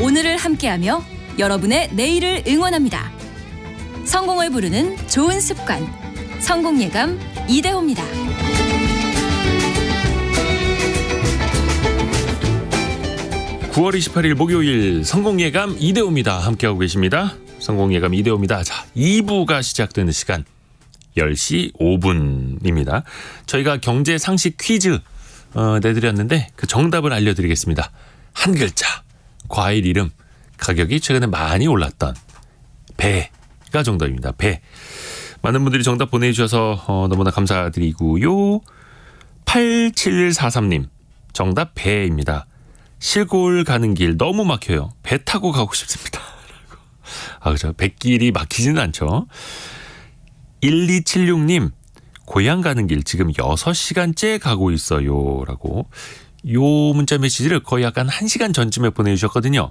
오늘을 함께하며 여러분의 내일을 응원합니다. 성공을 부르는 좋은 습관, 성공예감 이대호입니다. 9월 28일 목요일 성공예감 이대호입니다. 함께하고 계십니다. 성공예감 이대호입니다. 자, 2부가 시작되는 시간 10시 5분입니다. 저희가 경제 상식 퀴즈 내드렸는데 그 정답을 알려드리겠습니다. 한 글자, 과일 이름, 가격이 최근에 많이 올랐던 배가 정답입니다. 배. 많은 분들이 정답 보내주셔서 너무나 감사드리고요. 8743님 정답 배입니다. 시골 가는 길 너무 막혀요. 배 타고 가고 싶습니다. 그죠. 뱃길이 막히지는 않죠. 1276님 고향 가는 길 지금 6시간째 가고 있어요. 라고 요 문자 메시지를 거의 약간 1시간 전쯤에 보내주셨거든요.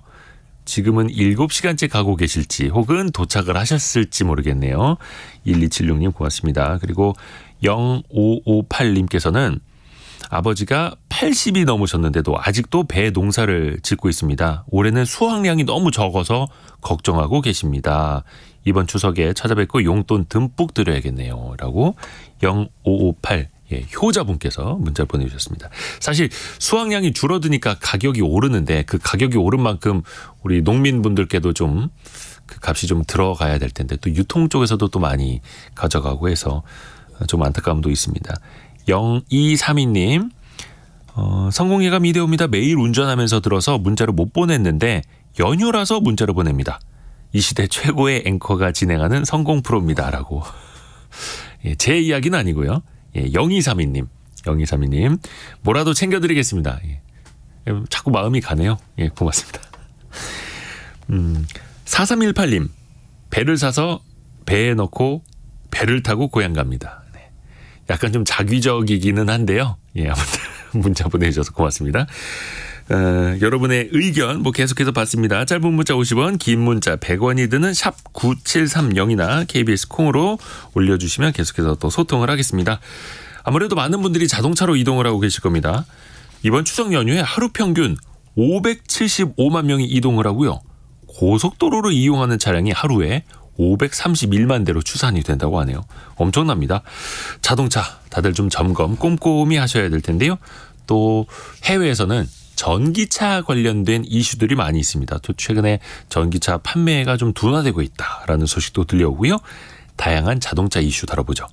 지금은 7시간째 가고 계실지 혹은 도착을 하셨을지 모르겠네요. 1276님 고맙습니다. 그리고 0558님께서는 아버지가 80이 넘으셨는데도 아직도 배 농사를 짓고 있습니다. 올해는 수확량이 너무 적어서 걱정하고 계십니다. 이번 추석에 찾아뵙고 용돈 듬뿍 드려야겠네요. 라고 0558 효자분께서 문자를 보내주셨습니다. 사실 수확량이 줄어드니까 가격이 오르는데 그 가격이 오른 만큼 우리 농민분들께도 좀 그 값이 좀 들어가야 될 텐데 또 유통 쪽에서도 또 많이 가져가고 해서 좀 안타까움도 있습니다. 0232님 성공예감 이대호입니다. 매일 운전하면서 들어서 문자를 못 보냈는데 연휴라서 문자를 보냅니다. 이 시대 최고의 앵커가 진행하는 성공 프로입니다. 라고. 제 이야기는 아니고요. 0232님 뭐라도 챙겨드리겠습니다. 자꾸 마음이 가네요. 고맙습니다. 4318님 배를 사서 배에 넣고 배를 타고 고향 갑니다. 약간 좀 자기적이기는 한데요. 아무튼 문자 보내주셔서 고맙습니다. 여러분의 의견 계속해서 받습니다. 짧은 문자 50원, 긴 문자 100원이 드는 샵 9730이나 KBS 콩으로 올려주시면 계속해서 또 소통을 하겠습니다. 아무래도 많은 분들이 자동차로 이동을 하고 계실 겁니다. 이번 추석 연휴에 하루 평균 575만 명이 이동을 하고요. 고속도로를 이용하는 차량이 하루에 531만 대로 추산이 된다고 하네요. 엄청납니다. 자동차 다들 좀 점검 꼼꼼히 하셔야 될 텐데요. 또 해외에서는 전기차 관련된 이슈들이 많이 있습니다. 또 최근에 전기차 판매가 좀 둔화되고 있다라는 소식도 들려오고요. 다양한 자동차 이슈 다뤄보죠.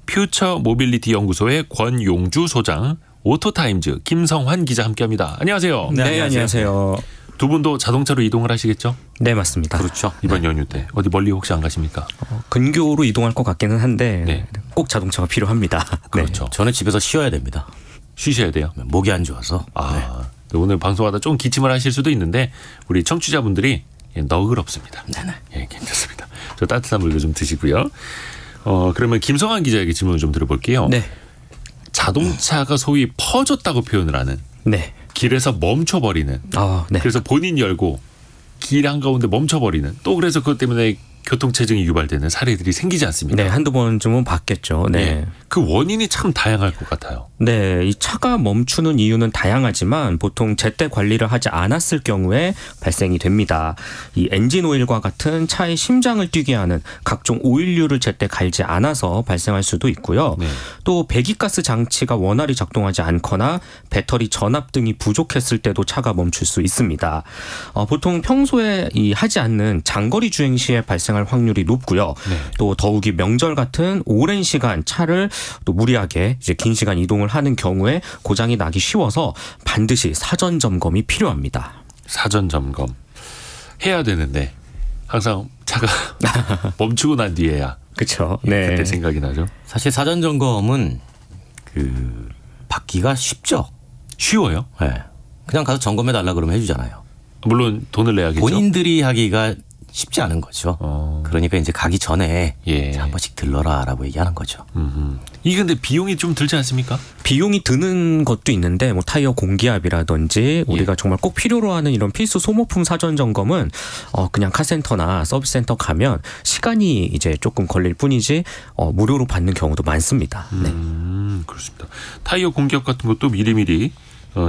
퓨처 모빌리티 연구소의 권용주 소장, 오토타임즈 김성환 기자 함께합니다. 안녕하세요. 네, 안녕하세요. 두 분도 자동차로 이동을 하시겠죠? 네, 맞습니다. 그렇죠. 이번 연휴 때 어디 멀리 혹시 안 가십니까? 근교로 이동할 것 같기는 한데 꼭 자동차가 필요합니다. 그렇죠. 네. 저는 집에서 쉬어야 됩니다. 쉬셔야 돼요? 목이 안 좋아서. 오늘 방송하다 좀 기침을 하실 수도 있는데 우리 청취자분들이 너그럽습니다. 네네. 괜찮습니다. 저 따뜻한 물도 좀 드시고요. 그러면 김성환 기자에게 질문을 좀 들어볼게요. 네. 자동차가 소위 퍼졌다고 표현을 하는. 네. 길에서 멈춰버리는. 네. 그래서 본인 열고 길 한가운데 멈춰버리는. 또 그래서 그것 때문에 교통체증이 유발되는 사례들이 생기지 않습니까? 네, 한두 번쯤은 봤겠죠. 네. 그 원인이 참 다양할 것 같아요. 네, 이 차가 멈추는 이유는 다양하지만 보통 제때 관리를 하지 않았을 경우에 발생이 됩니다. 이 엔진 오일과 같은 차의 심장을 뛰게 하는 각종 오일류를 제때 갈지 않아서 발생할 수도 있고요. 또 배기가스 장치가 원활히 작동하지 않거나 배터리 전압 등이 부족했을 때도 차가 멈출 수 있습니다. 보통 평소에 하지 않는 장거리 주행 시에 발생할 확률이 높고요. 또 더욱이 명절 같은 오랜 시간 차를 또 무리하게 이제 긴 시간 이동을 하는 경우에 고장이 나기 쉬워서 반드시 사전 점검이 필요합니다. 사전 점검 해야 되는데 항상 차가 멈추고 난 뒤에야 그렇죠. 그때 생각이 나죠. 사실 사전 점검은 받기가 쉽죠. 쉬워요? 네. 그냥 가서 점검해 달라 그러면 해주잖아요. 물론 돈을 내야겠죠. 본인들이 하기가 쉽지 않은 거죠. 그러니까 이제 가기 전에 한 번씩 들러라라고 얘기하는 거죠. 이게 근데 비용이 좀 들지 않습니까? 비용이 드는 것도 있는데 타이어 공기압이라든지 우리가 정말 꼭 필요로 하는 이런 필수 소모품 사전 점검은 그냥 카센터나 서비스센터 가면 시간이 이제 조금 걸릴 뿐이지 무료로 받는 경우도 많습니다. 그렇습니다. 타이어 공기압 같은 것도 미리미리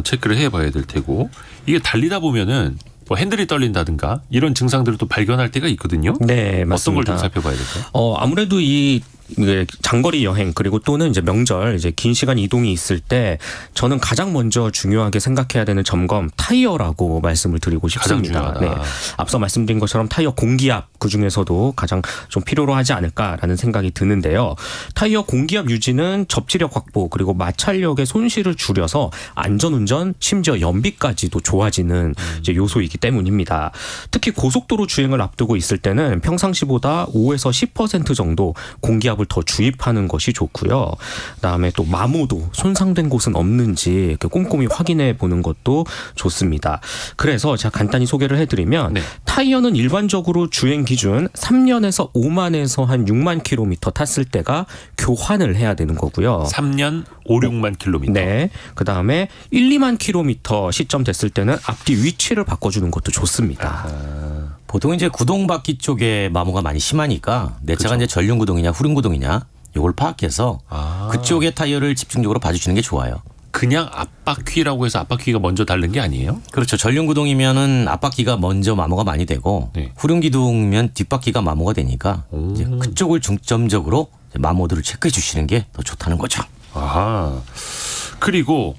체크를 해봐야 될 테고 이게 달리다 보면은 뭐 핸들이 떨린다든가 이런 증상들을 또 발견할 때가 있거든요. 네, 맞습니다. 어떤 걸 좀 살펴봐야 될까요? 아무래도 이 장거리 여행 그리고 또는 이제 명절 이제 긴 시간 이동이 있을 때 저는 가장 먼저 중요하게 생각해야 되는 점검 타이어라고 말씀을 드리고 싶습니다. 네. 앞서 말씀드린 것처럼 타이어 공기압 그중에서도 가장 좀 필요로 하지 않을까라는 생각이 드는데요. 타이어 공기압 유지는 접지력 확보 그리고 마찰력의 손실을 줄여서 안전운전 심지어 연비까지도 좋아지는 이제 요소이기 때문입니다. 특히 고속도로 주행을 앞두고 있을 때는 평상시보다 5에서 10% 정도 공기압 더 주입하는 것이 좋고요. 그다음에 또 마모도 손상된 곳은 없는지 꼼꼼히 확인해 보는 것도 좋습니다. 그래서 제가 간단히 소개를 해드리면 네. 타이어는 일반적으로 주행 기준 3년에서 5만에서 한 6만 킬로미터 탔을 때가 교환을 해야 되는 거고요. 3년 5, 6만 킬로미터. 네. 그다음에 1, 2만 킬로미터 시점 됐을 때는 앞뒤 위치를 바꿔주는 것도 좋습니다. 보통 이제 구동바퀴 쪽에 마모가 많이 심하니까 내 차가 이제 전륜 구동이냐 후륜 구동이냐 이걸 파악해서 그쪽의 타이어를 집중적으로 봐주시는 게 좋아요. 그냥 앞바퀴라고 해서 앞바퀴가 먼저 닳는 게 아니에요? 그렇죠. 전륜 구동이면은 앞바퀴가 먼저 마모가 많이 되고 네. 후륜 기동이면 뒷바퀴가 마모가 되니까 이제 그쪽을 중점적으로 마모들을 체크해 주시는 게 더 좋다는 거죠. 아하. 그리고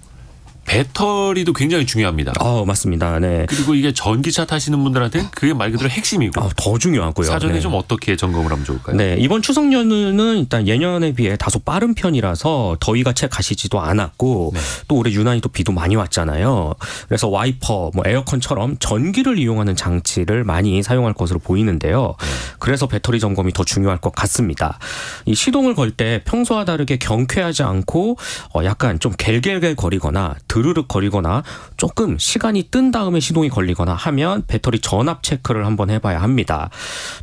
배터리도 굉장히 중요합니다. 맞습니다. 네. 그리고 이게 전기차 타시는 분들한테는 그게 말 그대로 핵심이고. 더 중요하고요. 사전에 네. 좀 어떻게 점검을 하면 좋을까요? 네. 이번 추석 연휴는 일단 예년에 비해 다소 빠른 편이라서 더위가 채 가시지도 않았고 네. 또 올해 유난히 또 비도 많이 왔잖아요. 그래서 와이퍼, 에어컨처럼 전기를 이용하는 장치를 많이 사용할 것으로 보이는데요. 그래서 배터리 점검이 더 중요할 것 같습니다. 이 시동을 걸 때 평소와 다르게 경쾌하지 않고 약간 좀 갤갤갤 거리거나 드르륵 거리거나 조금 시간이 뜬 다음에 시동이 걸리거나 하면 배터리 전압 체크를 한번 해봐야 합니다.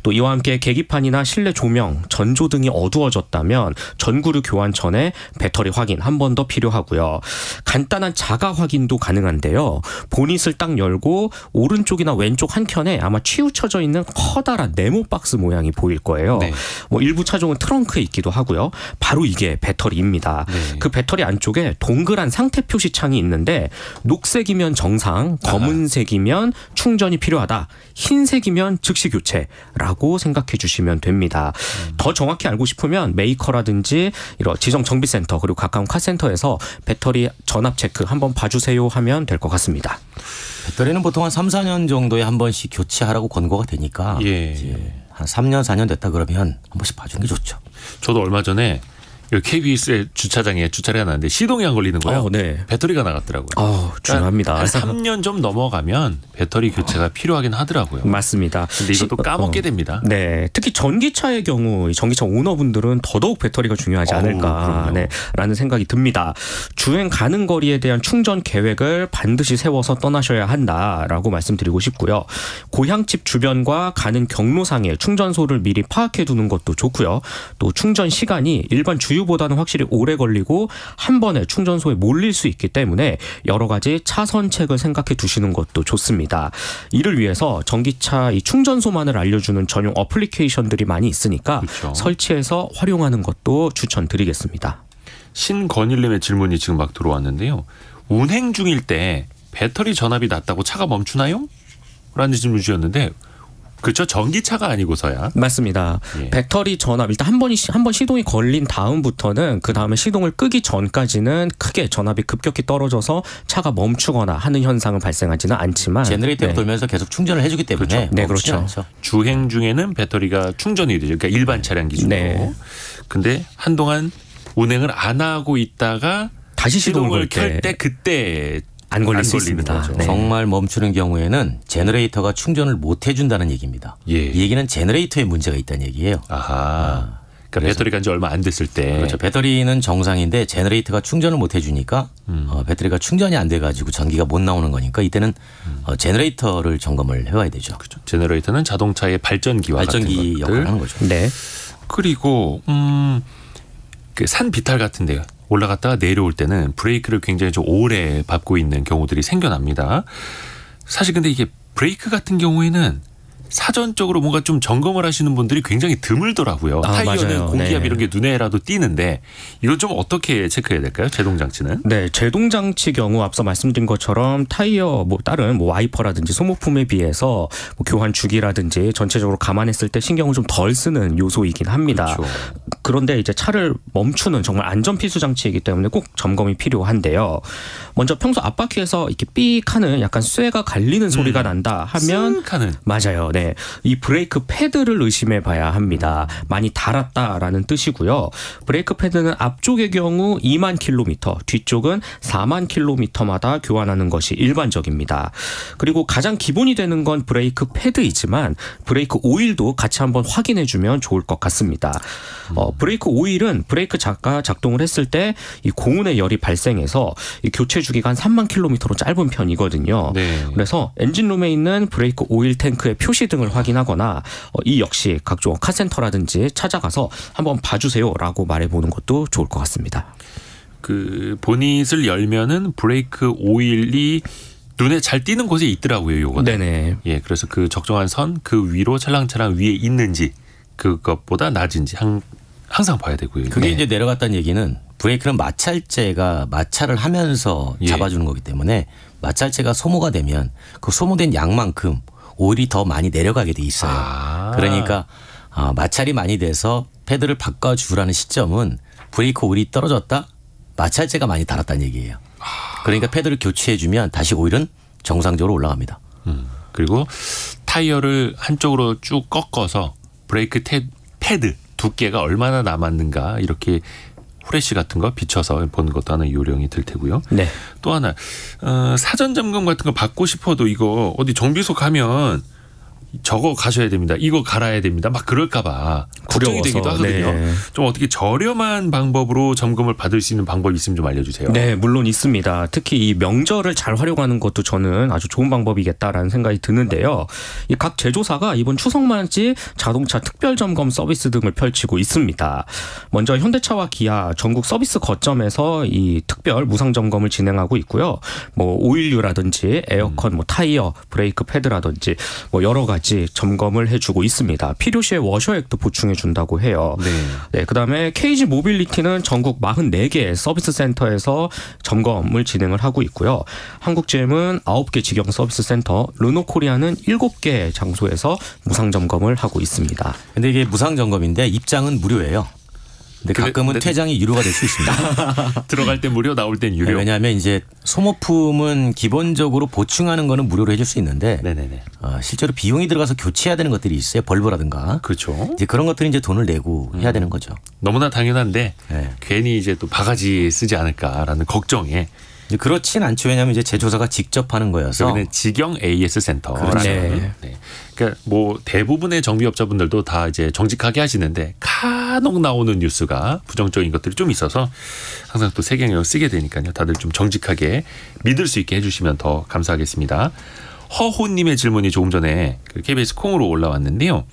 또 이와 함께 계기판이나 실내 조명, 전조등이 어두워졌다면 전구류 교환 전에 배터리 확인 한 번 더 필요하고요. 간단한 자가 확인도 가능한데요. 보닛을 딱 열고 오른쪽이나 왼쪽 한켠에 아마 치우쳐져 있는 커다란 네모 박스 모양이 보일 거예요. 네. 일부 차종은 트렁크에 있기도 하고요. 바로 이게 배터리입니다. 네. 그 배터리 안쪽에 동그란 상태 표시 창이 있는데 녹색이면 정상, 검은색이면 충전이 필요하다, 흰색이면 즉시 교체라고 생각해 주시면 됩니다. 더 정확히 알고 싶으면 메이커라든지 이런 지정 정비센터 그리고 가까운 카센터에서 배터리 전압 체크 한번 봐주세요 하면 될 것 같습니다. 배터리는 보통 한 3, 4년 정도에 한 번씩 교체하라고 권고가 되니까 이제 한 3년, 4년 됐다 그러면 한 번씩 봐주는 게 좋죠. 저도 얼마 전에 KBS의 주차장에 주차를 해놨는데 시동이 안 걸리는 거예요. 네. 배터리가 나갔더라고요. 중요합니다. 그러니까 한 3년 좀 넘어가면 배터리 교체가 필요하긴 하더라고요. 맞습니다. 근데 이것도 까먹게 됩니다. 네, 특히 전기차의 경우 전기차 오너분들은 더더욱 배터리가 중요하지 않을까 라는 생각이 듭니다. 주행 가는 거리에 대한 충전 계획을 반드시 세워서 떠나셔야 한다라고 말씀드리고 싶고요. 고향집 주변과 가는 경로상에 충전소를 미리 파악해 두는 것도 좋고요. 또 충전 시간이 일반 주유보다는 확실히 오래 걸리고 한 번에 충전소에 몰릴 수 있기 때문에 여러 가지 차선책을 생각해 두시는 것도 좋습니다. 이를 위해서 전기차 이 충전소만을 알려주는 전용 어플리케이션들이 많이 있으니까 그렇죠. 설치해서 활용하는 것도 추천드리겠습니다. 신건일님의 질문이 지금 막 들어왔는데요. 운행 중일 때 배터리 전압이 낮다고 차가 멈추나요? 라는 질문 주셨는데 그렇죠. 전기차가 아니고서야. 맞습니다. 예. 배터리 전압 일단 한 번 시동이 걸린 다음부터는 그 다음에 시동을 끄기 전까지는 크게 전압이 급격히 떨어져서 차가 멈추거나 하는 현상은 발생하지는 않지만 제너레이터가 돌면서 계속 충전을 해주기 때문에 그렇죠. 네, 그렇죠. 주행 중에는 배터리가 충전이 되죠. 그러니까 일반 차량 기준으로. 네. 근데 한동안 운행을 안 하고 있다가 다시 시동을 켤 때 그때 안 걸릴 수 있습니다. 네. 정말 멈추는 경우에는 제너레이터가 충전을 못 해준다는 얘기입니다. 이 얘기는 제너레이터에 문제가 있다는 얘기예요. 그러니까 배터리가 이제 얼마 안 됐을 때. 그렇죠. 배터리는 정상인데 제너레이터가 충전을 못 해주니까 배터리가 충전이 안 돼가지고 전기가 못 나오는 거니까 이때는 제너레이터를 점검을 해와야 되죠. 그렇죠. 제너레이터는 자동차의 발전기와 발전기 역할을 하는 거죠. 네. 그리고 그 산 비탈 같은데요. 올라갔다가 내려올 때는 브레이크를 굉장히 좀 오래 밟고 있는 경우들이 생겨납니다. 사실 근데 이게 브레이크 같은 경우에는 사전적으로 뭔가 좀 점검을 하시는 분들이 굉장히 드물더라고요. 타이어는 맞아요. 공기압 네. 이런 게 눈에라도 띄는데 이거 좀 어떻게 체크해야 될까요? 제동 장치는? 네, 제동 장치 경우 앞서 말씀드린 것처럼 타이어 다른 와이퍼라든지 소모품에 비해서 교환 주기라든지 전체적으로 감안했을 때 신경을 좀 덜 쓰는 요소이긴 합니다. 그렇죠. 그런데 이제 차를 멈추는 정말 안전 필수 장치이기 때문에 꼭 점검이 필요한데요. 먼저 평소 앞바퀴에서 이렇게 삑 하는 약간 쇠가 갈리는 소리가 난다 하면 쓱 하는. 맞아요. 네. 이 브레이크 패드를 의심해 봐야 합니다. 많이 닳았다라는 뜻이고요. 브레이크 패드는 앞쪽의 경우 2만 킬로미터, 뒤쪽은 4만 킬로미터마다 교환하는 것이 일반적입니다. 그리고 가장 기본이 되는 건 브레이크 패드이지만 브레이크 오일도 같이 한번 확인해 주면 좋을 것 같습니다. 브레이크 오일은 브레이크 자가 작동을 했을 때 이 고온의 열이 발생해서 이 교체 주기가 한 3만 킬로미터로 짧은 편이거든요. 네. 그래서 엔진룸에 있는 브레이크 오일 탱크의 표시 등을 확인하거나 이 역시 각종 카센터라든지 찾아가서 한번 봐주세요라고 말해보는 것도 좋을 것 같습니다. 그 보닛을 열면은 브레이크 오일이 눈에 잘 띄는 곳에 있더라고요. 요거는. 네네. 예, 그래서 그 적정한 선 그 위로 찰랑찰랑 위에 있는지 그것보다 낮은지 항상 봐야 되고요. 그게 네. 이제 내려갔다는 얘기는 브레이크는 마찰제가 마찰을 하면서 예. 잡아주는 거기 때문에 마찰제가 소모가 되면 그 소모된 양만큼 오일이 더 많이 내려가게 돼 있어요. 그러니까 마찰이 많이 돼서 패드를 바꿔주라는 시점은 브레이크 오일이 떨어졌다, 마찰제가 많이 달았다는 얘기예요. 그러니까 패드를 교체해주면 다시 오일은 정상적으로 올라갑니다. 그리고 타이어를 한쪽으로 쭉 꺾어서 브레이크 패드 두께가 얼마나 남았는가 이렇게 후레쉬 같은 거 비춰서 보는 것도 하나 요령이 될 테고요. 네. 또 하나 사전 점검 같은 거 받고 싶어도 이거 어디 정비소 가면 저거 가셔야 됩니다. 이거 갈아야 됩니다. 막 그럴까 봐 걱정이 되기도 하거든요. 네. 좀 어떻게 저렴한 방법으로 점검을 받을 수 있는 방법이 있으면 좀 알려주세요. 네, 물론 있습니다. 특히 이 명절을 잘 활용하는 것도 저는 아주 좋은 방법이겠다라는 생각이 드는데요. 이 각 제조사가 이번 추석맞이 자동차 특별 점검 서비스 등을 펼치고 있습니다. 먼저 현대차와 기아 전국 서비스 거점에서 이 특별 무상 점검을 진행하고 있고요. 오일류라든지 에어컨, 타이어, 브레이크 패드라든지 여러 가지 점검을 해주고 있습니다. 필요시에 워셔액도 보충해 준다고 해요. 네, 그다음에 KG 모빌리티는 전국 44개 서비스 센터에서 점검을 진행을 하고 있고요. 한국GM은 9개 직영 서비스 센터, 르노코리아는 7개 장소에서 무상 점검을 하고 있습니다. 근데 이게 무상 점검인데 입장은 무료예요. 근데 가끔은 퇴장이 유료가 될 수 있습니다. 들어갈 땐 무료, 나올 땐 유료. 왜냐하면 이제 소모품은 기본적으로 보충하는 거는 무료로 해줄 수 있는데 네네네. 실제로 비용이 들어가서 교체해야 되는 것들이 있어요. 벌브라든가. 그렇죠. 이제 그런 것들은 이제 돈을 내고 해야 되는 거죠. 너무나 당연한데 네. 괜히 이제 또 바가지 쓰지 않을까라는 걱정에. 이제 그렇진 않죠. 왜냐하면 이제 제조사가 직접 하는 거여서. 여기는 직영 AS 센터라는. 그렇죠. 네. 그러니까 대부분의 정비업자분들도 다 이제 정직하게 하시는데 간혹 나오는 뉴스가 부정적인 것들이 좀 있어서 항상 또 세경영을 쓰게 되니까요. 다들 좀 정직하게 믿을 수 있게 해주시면 더 감사하겠습니다. 허호님의 질문이 조금 전에 KBS 콩으로 올라왔는데요.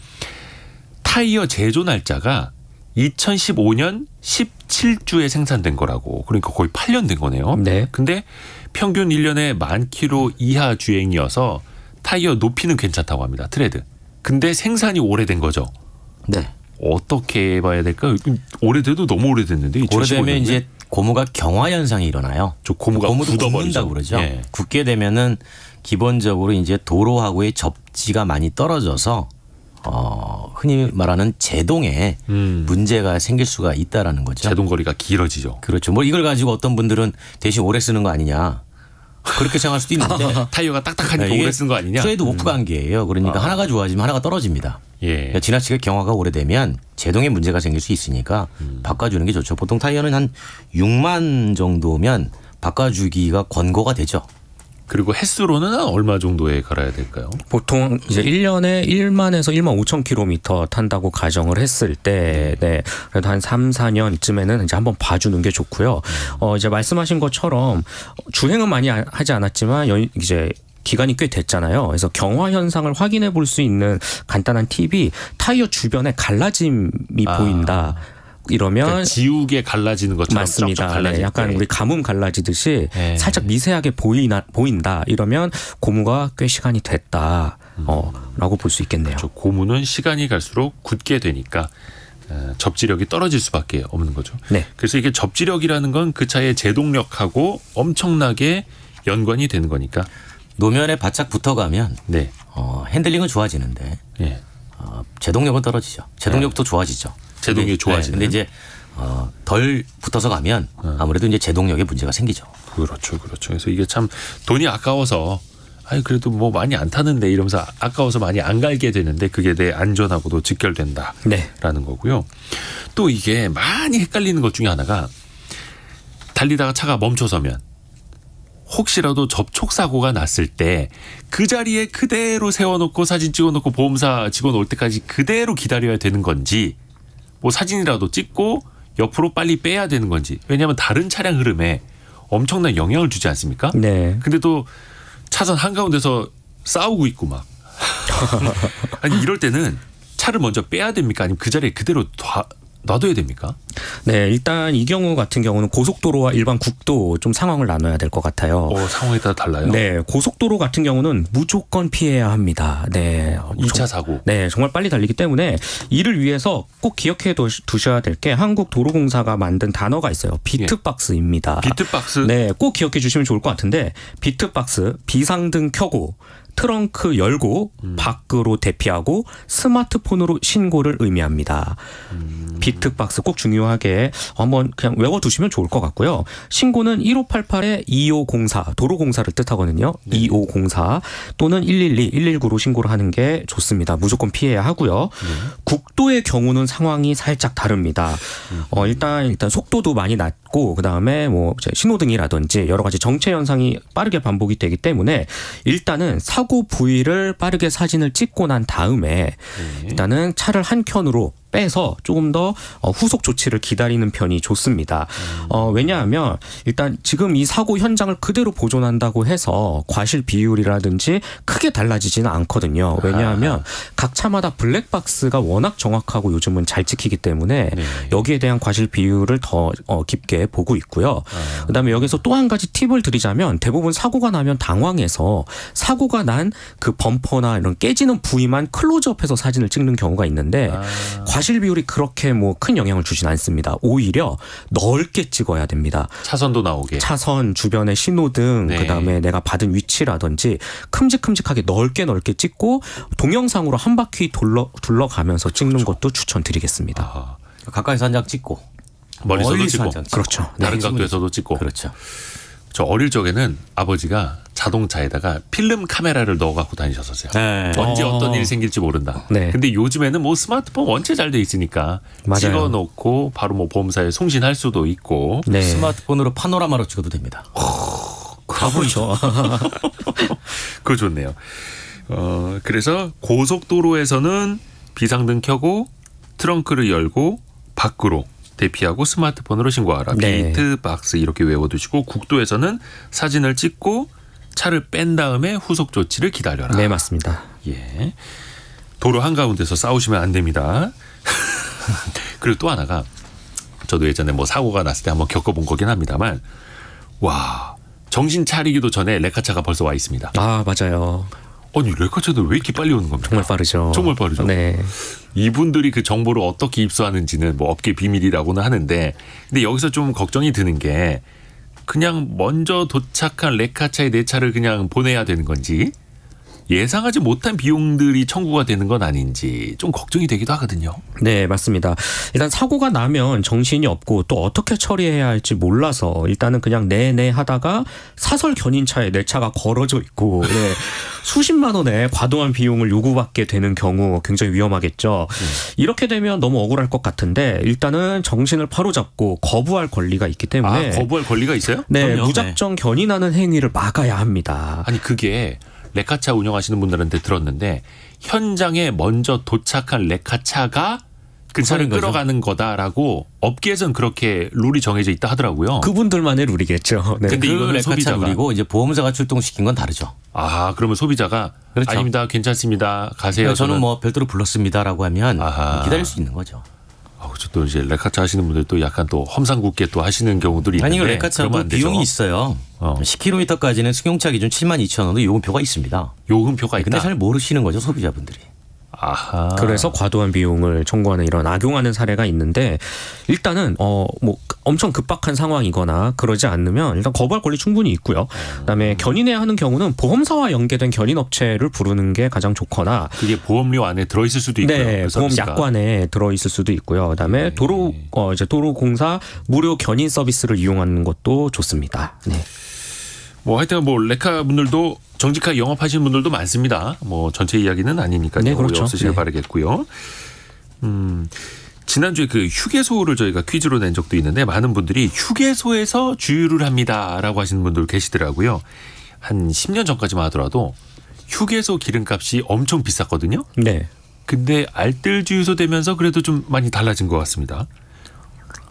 타이어 제조 날짜가 2015년 17주에 생산된 거라고. 그러니까 거의 8년 된 거네요. 네. 근데 평균 1년에 10,000km 이하 주행이어서 타이어 높이는 괜찮다고 합니다. 트레드. 근데 생산이 오래된 거죠. 네. 어떻게 봐야 될까요? 오래돼도 너무 오래됐는데. 2015년에. 오래되면 이제 고무가 경화 현상이 일어나요. 고무가 굳는다고 그러죠. 예. 굳게 되면은 기본적으로 이제 도로하고의 접지가 많이 떨어져서 흔히 말하는 제동에 문제가 생길 수가 있다라는 거죠. 제동거리가 길어지죠. 그렇죠. 이걸 가지고 어떤 분들은 대신 오래 쓰는 거 아니냐. 그렇게 생각할 수도 있는데 타이어가 딱딱하니까 오래 쓴 거 아니냐. 트레이드 오프 관계예요. 그러니까 하나가 좋아지면 하나가 떨어집니다. 예. 그러니까 지나치게 경화가 오래되면 제동에 문제가 생길 수 있으니까 바꿔주는 게 좋죠. 보통 타이어는 한 6만 정도면 바꿔주기가 권고가 되죠. 그리고 횟수로는 얼마 정도에 갈아야 될까요? 보통 이제 1년에 1만에서 1만 5천 킬로미터 탄다고 가정을 했을 때, 네, 그래도 한 3, 4년쯤에는 이제 한번 봐주는 게 좋고요. 이제 말씀하신 것처럼 주행은 많이 하지 않았지만 이제 기간이 꽤 됐잖아요. 그래서 경화 현상을 확인해 볼 수 있는 간단한 팁이 타이어 주변에 갈라짐이 보인다. 이러면 그러니까 지우개 갈라지는 것처럼 맞습니다. 갈라질 약간 때. 우리 가뭄 갈라지듯이 살짝 미세하게 보인다. 이러면 고무가 꽤 시간이 됐다. 라고 볼 수 있겠네요. 그렇죠. 고무는 시간이 갈수록 굳게 되니까 접지력이 떨어질 수밖에 없는 거죠. 네. 그래서 이게 접지력이라는 건 그 차의 제동력하고 엄청나게 연관이 되는 거니까. 노면에 바짝 붙어가면 네. 핸들링은 좋아지는데 예. 제동력은 떨어지죠. 제동력도 좋아지죠. 제동력이 좋아지는. 근데 이제 덜 붙어서 가면 아무래도 이제 제동력에 문제가 생기죠. 그렇죠, 그렇죠. 그래서 이게 참 돈이 아까워서 아니 그래도 뭐 많이 안 타는데 이러면서 아까워서 많이 안 갈게 되는데 그게 내 안전하고도 직결된다라는 네. 거고요. 또 이게 많이 헷갈리는 것 중에 하나가 달리다가 차가 멈춰서면 혹시라도 접촉 사고가 났을 때 그 자리에 그대로 세워놓고 사진 찍어놓고 보험사 직원 올 때까지 그대로 기다려야 되는 건지 뭐 사진이라도 찍고 옆으로 빨리 빼야 되는 건지. 왜냐하면 다른 차량 흐름에 엄청난 영향을 주지 않습니까? 네. 근데 또 차선 한가운데서 싸우고 있고 막 아니 이럴 때는 차를 먼저 빼야 됩니까? 아니면 그 자리에 그대로 놔둬야 됩니까? 네, 일단 이 경우 같은 경우는 고속도로와 일반 국도 좀 상황을 나눠야 될 것 같아요. 상황에 따라 달라요? 네, 고속도로 같은 경우는 무조건 피해야 합니다. 네. 2차 사고. 네, 정말 빨리 달리기 때문에 이를 위해서 꼭 기억해 두셔야 될 게 한국도로공사가 만든 단어가 있어요. 비트박스입니다. 비트박스? 네, 꼭 기억해 주시면 좋을 것 같은데 비트박스, 비상등 켜고 트렁크 열고 밖으로 대피하고 스마트폰으로 신고를 의미합니다. 비트박스 꼭 중요하게 한번 그냥 외워두시면 좋을 것 같고요. 신고는 1588-2504 도로공사를 뜻하거든요. 네. 2504 또는 112, 119로 신고를 하는 게 좋습니다. 무조건 피해야 하고요. 네. 국도의 경우는 상황이 살짝 다릅니다. 일단 속도도 많이 낮고 그다음에 뭐 신호등이라든지 여러 가지 정체 현상이 빠르게 반복이 되기 때문에 일단은 사고 부위를 빠르게 사진을 찍고 난 다음에 일단은 차를 한 켠으로 빼서 조금 더 후속 조치를 기다리는 편이 좋습니다. 왜냐하면 일단 지금 이 사고 현장을 그대로 보존한다고 해서 과실 비율이라든지 크게 달라지지는 않거든요. 왜냐하면 각 차마다 블랙박스가 워낙 정확하고 요즘은 잘 찍히기 때문에 여기에 대한 과실 비율을 더 깊게 보고 있고요. 그다음에 여기서 또 한 가지 팁을 드리자면 대부분 사고가 나면 당황해서 사고가 난 그 범퍼나 이런 깨지는 부위만 클로즈업해서 사진을 찍는 경우가 있는데 과실 비율이 그렇게 뭐 큰 영향을 주진 않습니다. 오히려 넓게 찍어야 됩니다. 차선도 나오게. 차선 주변의 신호등 네. 그다음에 내가 받은 위치라든지 큼직큼직하게 넓게 찍고 동영상으로 한 바퀴 둘러가면서 찍는 것도 추천드리겠습니다. 가까이서 한 장 찍고 멀리서도 찍고. 그렇죠. 다른 네. 각도에서도 찍고. 그렇죠. 저 어릴 적에는 아버지가 자동차에다가 필름 카메라를 넣어 갖고 다니셨었어요. 네. 언제 어떤 일이 생길지 모른다. 네. 근데 요즘에는 뭐 스마트폰 원체 잘 돼 있으니까 맞아요. 찍어놓고 바로 뭐 보험사에 송신할 수도 있고. 네. 스마트폰으로 파노라마로 찍어도 됩니다. 그렇죠. 그거 좋네요. 그래서 고속도로에서는 비상등 켜고 트렁크를 열고 밖으로 대피하고 스마트폰으로 신고하라. 네. 비트박스 이렇게 외워두시고 국도에서는 사진을 찍고 차를 뺀 다음에 후속 조치를 기다려라. 네, 맞습니다. 예. 도로 한가운데서 싸우시면 안 됩니다. 그리고 또 하나가 저도 예전에 뭐 사고가 났을 때 한번 겪어본 거긴 합니다만 와 정신 차리기도 전에 레카차가 벌써 와 있습니다. 아, 맞아요. 아니 레카차도 왜 이렇게 빨리 오는 겁니까? 정말 빠르죠. 정말 빠르죠. 네. 이분들이 그 정보를 어떻게 입수하는지는 뭐 업계 비밀이라고는 하는데 근데 여기서 좀 걱정이 드는 게 그냥 먼저 도착한 레카차에 내 차를 그냥 보내야 되는 건지 예상하지 못한 비용들이 청구가 되는 건 아닌지 좀 걱정이 되기도 하거든요. 네, 맞습니다. 일단 사고가 나면 정신이 없고 또 어떻게 처리해야 할지 몰라서 일단은 그냥 내내 하다가 사설 견인차에 내 차가 걸어져 있고 네, 수십만 원의 과도한 비용을 요구받게 되는 경우 굉장히 위험하겠죠. 이렇게 되면 너무 억울할 것 같은데 일단은 정신을 바로잡고 거부할 권리가 있기 때문에 거부할 권리가 있어요? 네, 그럼요. 무작정 견인하는 행위를 막아야 합니다. 아니 그게 레카차 운영하시는 분들한테 들었는데 현장에 먼저 도착한 레카차가 그 차를 거죠. 끌어가는 거다라고 업계에서는 그렇게 룰이 정해져 있다 하더라고요. 그분들만의 룰이겠죠. 네. 근데 그 이거는 레카차 소비자가 룰이고 이제 보험사가 출동시킨 건 다르죠. 그러면 소비자가 그렇죠. 아닙니다. 괜찮습니다. 가세요. 저는 뭐 별도로 불렀습니다라고 하면 아하. 기다릴 수 있는 거죠. 그렇죠. 또 이제 레카차 하시는 분들 또 약간 또 험상궂게 또 하시는 경우들이 있는데. 아니, 레카차도 비용이 있어요. 10km까지는 승용차 기준 72,000원도 요금표가 있습니다. 요금표가 있다. 근데 잘 모르시는 거죠, 소비자분들이. 아하. 그래서 과도한 비용을 청구하는 이런 악용하는 사례가 있는데 일단은 뭐 엄청 급박한 상황이거나 그러지 않으면 일단 거부할 권리 충분히 있고요. 그다음에 견인해야 하는 경우는 보험사와 연계된 견인업체를 부르는 게 가장 좋거나 그게 보험료 안에 들어있을 수도 있고요. 네, 그 보험 서비스가. 약관에 들어있을 수도 있고요. 그다음에 이제 도로공사 무료 견인 서비스를 이용하는 것도 좋습니다. 네. 뭐 하여튼 뭐 레카 분들도 정직하게 영업하시는 분들도 많습니다. 뭐 전체 이야기는 아니니까요. 네, 그렇죠. 없으시길 네. 바라겠고요. 지난주에 그 휴게소를 저희가 퀴즈로 낸 적도 있는데 많은 분들이 휴게소에서 주유를 합니다라고 하시는 분들 계시더라고요. 한 10년 전까지만 하더라도 휴게소 기름값이 엄청 비쌌거든요. 네. 근데 알뜰 주유소 되면서 그래도 좀 많이 달라진 것 같습니다.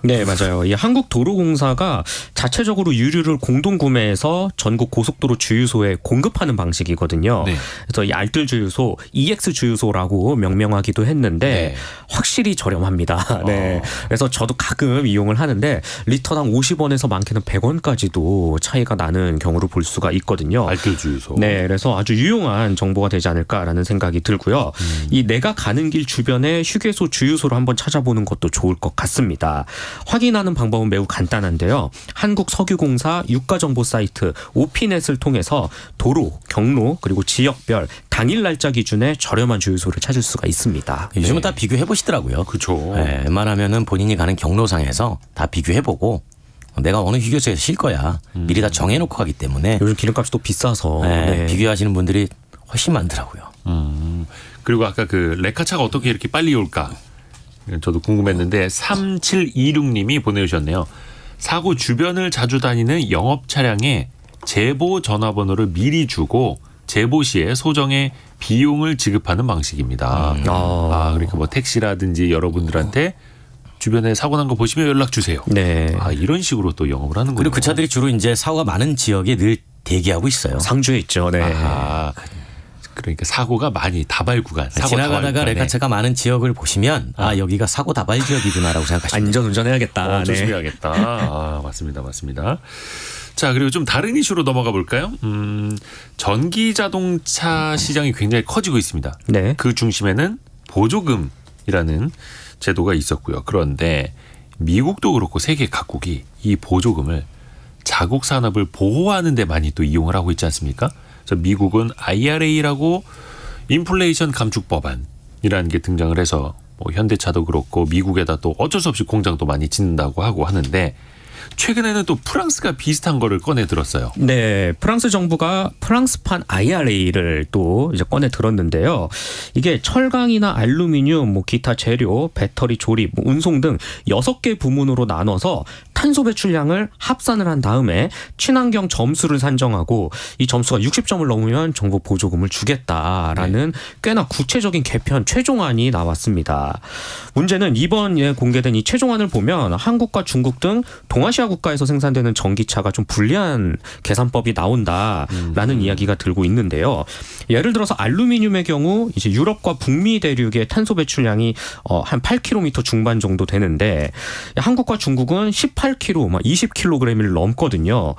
네, 맞아요. 이 한국도로공사가 자체적으로 유류를 공동 구매해서 전국 고속도로 주유소에 공급하는 방식이거든요. 네. 그래서 이 알뜰 주유소, EX 주유소라고 명명하기도 했는데 네. 확실히 저렴합니다. 네. 그래서 저도 가끔 이용을 하는데 리터당 50원에서 많게는 100원까지도 차이가 나는 경우를 볼 수가 있거든요. 알뜰 주유소. 네, 그래서 아주 유용한 정보가 되지 않을까라는 생각이 들고요. 이 내가 가는 길 주변에 휴게소, 주유소를 한번 찾아보는 것도 좋을 것 같습니다. 확인하는 방법은 매우 간단한데요. 한국석유공사 유가정보 사이트 오피넷을 통해서 도로, 경로, 그리고 지역별 당일 날짜 기준에 저렴한 주유소를 찾을 수가 있습니다. 요즘은 다 비교해 보시더라고요. 그렇죠. 네, 웬만하면은 본인이 가는 경로상에서 다 비교해 보고 내가 어느 휴게소에서 쉴 거야. 미리 다 정해놓고 가기 때문에 요즘 기름값이 또 비싸서 네, 비교하시는 분들이 훨씬 많더라고요. 그리고 아까 그 레카차가 어떻게 이렇게 빨리 올까? 저도 궁금했는데 3726님이 보내주셨네요. 사고 주변을 자주 다니는 영업 차량에 제보 전화번호를 미리 주고 제보 시에 소정의 비용을 지급하는 방식입니다. 그러니까 뭐 택시라든지 여러분들한테 주변에 사고 난 거 보시면 연락 주세요. 네. 이런 식으로 또 영업을 하는군요. 그리고 그 차들이 주로 이제 사고가 많은 지역에 늘 대기하고 있어요. 상주에 있죠. 네. 그러니까 사고가 많이 다발 구간. 사고 지나가다가 다발 구간에. 레카차가 많은 지역을 보시면 여기가 사고 다발 지역이구나라고 생각하시면 안전 운전해야겠다. 네. 조심해야겠다. 맞습니다. 맞습니다. 자, 그리고 좀 다른 이슈로 넘어가 볼까요? 전기 자동차 시장이 굉장히 커지고 있습니다. 네. 그 중심에는 보조금이라는 제도가 있었고요. 그런데 미국도 그렇고 세계 각국이 이 보조금을 자국 산업을 보호하는 데 많이 또 이용을 하고 있지 않습니까? 그래서 미국은 IRA라고 인플레이션 감축 법안이라는 게 등장을 해서 뭐 현대차도 그렇고 미국에다 또 어쩔 수 없이 공장도 많이 짓는다고 하고 하는데 최근에는 또 프랑스가 비슷한 거를 꺼내 들었어요. 네, 프랑스 정부가 프랑스판 IRA를 또 이제 꺼내 들었는데요. 이게 철강이나 알루미늄, 뭐 기타 재료, 배터리 조립, 뭐 운송 등 6개 부문으로 나눠서 탄소 배출량을 합산을 한 다음에 친환경 점수를 산정하고 이 점수가 60점을 넘으면 정부 보조금을 주겠다라는 꽤나 구체적인 개편 최종안이 나왔습니다. 문제는 이번에 공개된 이 최종안을 보면 한국과 중국 등 동아시아 국가에서 생산되는 전기차가 좀 불리한 계산법이 나온다라는 이야기가 들고 있는데요. 예를 들어서 알루미늄의 경우 이제 유럽과 북미 대륙의 탄소 배출량이 한 8km 중반 정도 되는데 한국과 중국은 18kg, 막 20kg을 넘거든요.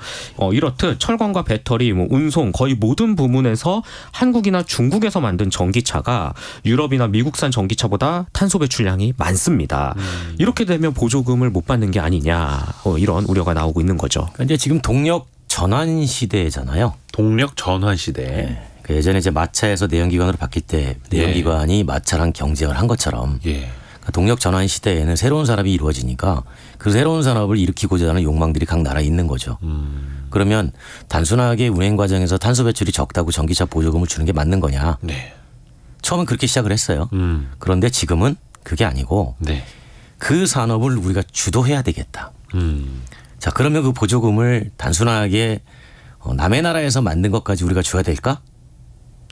이렇듯 철강과 배터리, 뭐 운송 거의 모든 부문에서 한국이나 중국에서 만든 전기차가 유럽이나 미국산 전기차보다 탄소 배출량이 많습니다. 이렇게 되면 보조금을 못 받는 게 아니냐 이런 우려가 나오고 있는 거죠. 그러니까 이제 지금 동력 전환 시대잖아요. 동력 전환 시대. 네. 그 예전에 이제 마차에서 내연기관으로 바뀔 때 내연기관이 마차랑 경쟁을 한 것처럼 그러니까 동력 전환 시대에는 새로운 산업이 이루어지니까 그 새로운 산업을 일으키고자 하는 욕망들이 각 나라에 있는 거죠. 그러면 단순하게 운행 과정에서 탄소 배출이 적다고 전기차 보조금을 주는 게 맞는 거냐. 네. 처음엔 그렇게 시작을 했어요. 그런데 지금은 그게 아니고 그 산업을 우리가 주도해야 되겠다. 자, 그러면 그 보조금을 단순하게 남의 나라에서 만든 것까지 우리가 줘야 될까?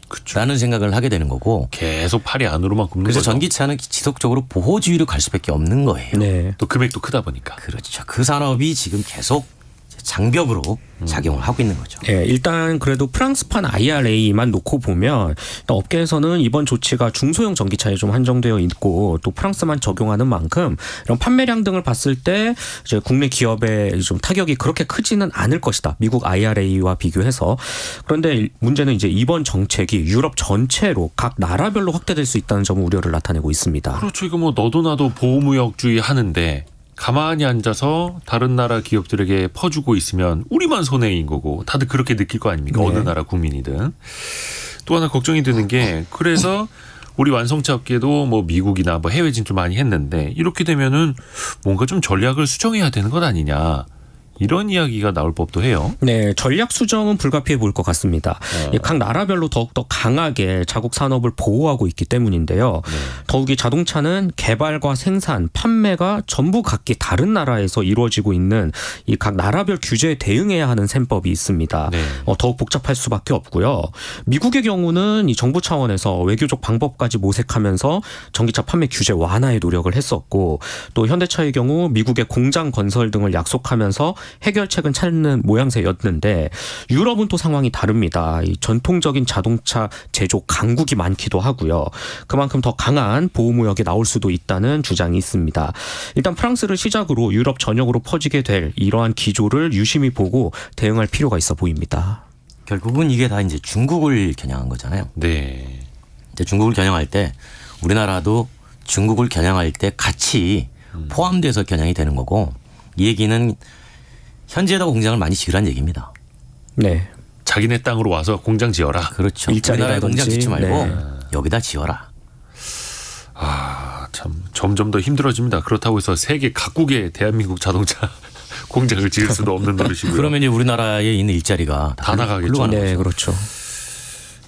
그쵸. 라는 생각을 하게 되는 거고 계속 팔이 안으로만 굽는 그래서 거죠. 전기차는 지속적으로 보호주의로 갈 수밖에 없는 거예요. 네. 또 금액도 크다 보니까. 그렇죠. 그 산업이 지금 계속 장벽으로 작용을 하고 있는 거죠. 네, 일단 그래도 프랑스판 IRA만 놓고 보면 일단 업계에서는 이번 조치가 중소형 전기차에 좀 한정되어 있고 또 프랑스만 적용하는 만큼 이런 판매량 등을 봤을 때 이제 국내 기업에 좀 타격이 그렇게 크지는 않을 것이다. 미국 IRA와 비교해서. 그런데 문제는 이제 이번 정책이 유럽 전체로 각 나라별로 확대될 수 있다는 점은 우려를 나타내고 있습니다. 그렇죠. 이거 뭐 너도 나도 보호무역주의 하는데 가만히 앉아서 다른 나라 기업들에게 퍼주고 있으면 우리만 손해인 거고 다들 그렇게 느낄 거 아닙니까? 네. 어느 나라 국민이든. 또 하나 걱정이 드는 게 그래서 우리 완성차 업계도 뭐 미국이나 뭐 해외 진출 많이 했는데 이렇게 되면은 뭔가 좀 전략을 수정해야 되는 것 아니냐. 이런 이야기가 나올 법도 해요. 네, 전략 수정은 불가피해 보일 것 같습니다. 각 나라별로 더욱더 강하게 자국 산업을 보호하고 있기 때문인데요. 더욱이 자동차는 개발과 생산, 판매가 전부 각기 다른 나라에서 이루어지고 있는 이 각 나라별 규제에 대응해야 하는 셈법이 있습니다. 네. 더욱 복잡할 수밖에 없고요. 미국의 경우는 이 정부 차원에서 외교적 방법까지 모색하면서 전기차 판매 규제 완화에 노력을 했었고 또 현대차의 경우 미국의 공장 건설 등을 약속하면서 해결책은 찾는 모양새였는데 유럽은 또 상황이 다릅니다. 이 전통적인 자동차 제조 강국이 많기도 하고요. 그만큼 더 강한 보호무역이 나올 수도 있다는 주장이 있습니다. 일단 프랑스를 시작으로 유럽 전역으로 퍼지게 될 이러한 기조를 유심히 보고 대응할 필요가 있어 보입니다. 결국은 이게 다 이제 중국을 겨냥한 거잖아요. 네. 이제 중국을 겨냥할 때 우리나라도 중국을 겨냥할 때 같이 포함돼서 겨냥이 되는 거고 이 얘기는 현지에다 공장을 많이 지으란 얘기입니다. 네. 자기네 땅으로 와서 공장 지어라. 그렇죠. 우리나라에 공장 짓지 말고 네. 여기다 지어라. 아, 참 점점 더 힘들어집니다. 그렇다고 해서 세계 각국의 대한민국 자동차 공장을 지을 수도 없는 노릇이고요. 그러면 이제 우리나라에 있는 일자리가 다 나가겠죠. 네, 그렇죠.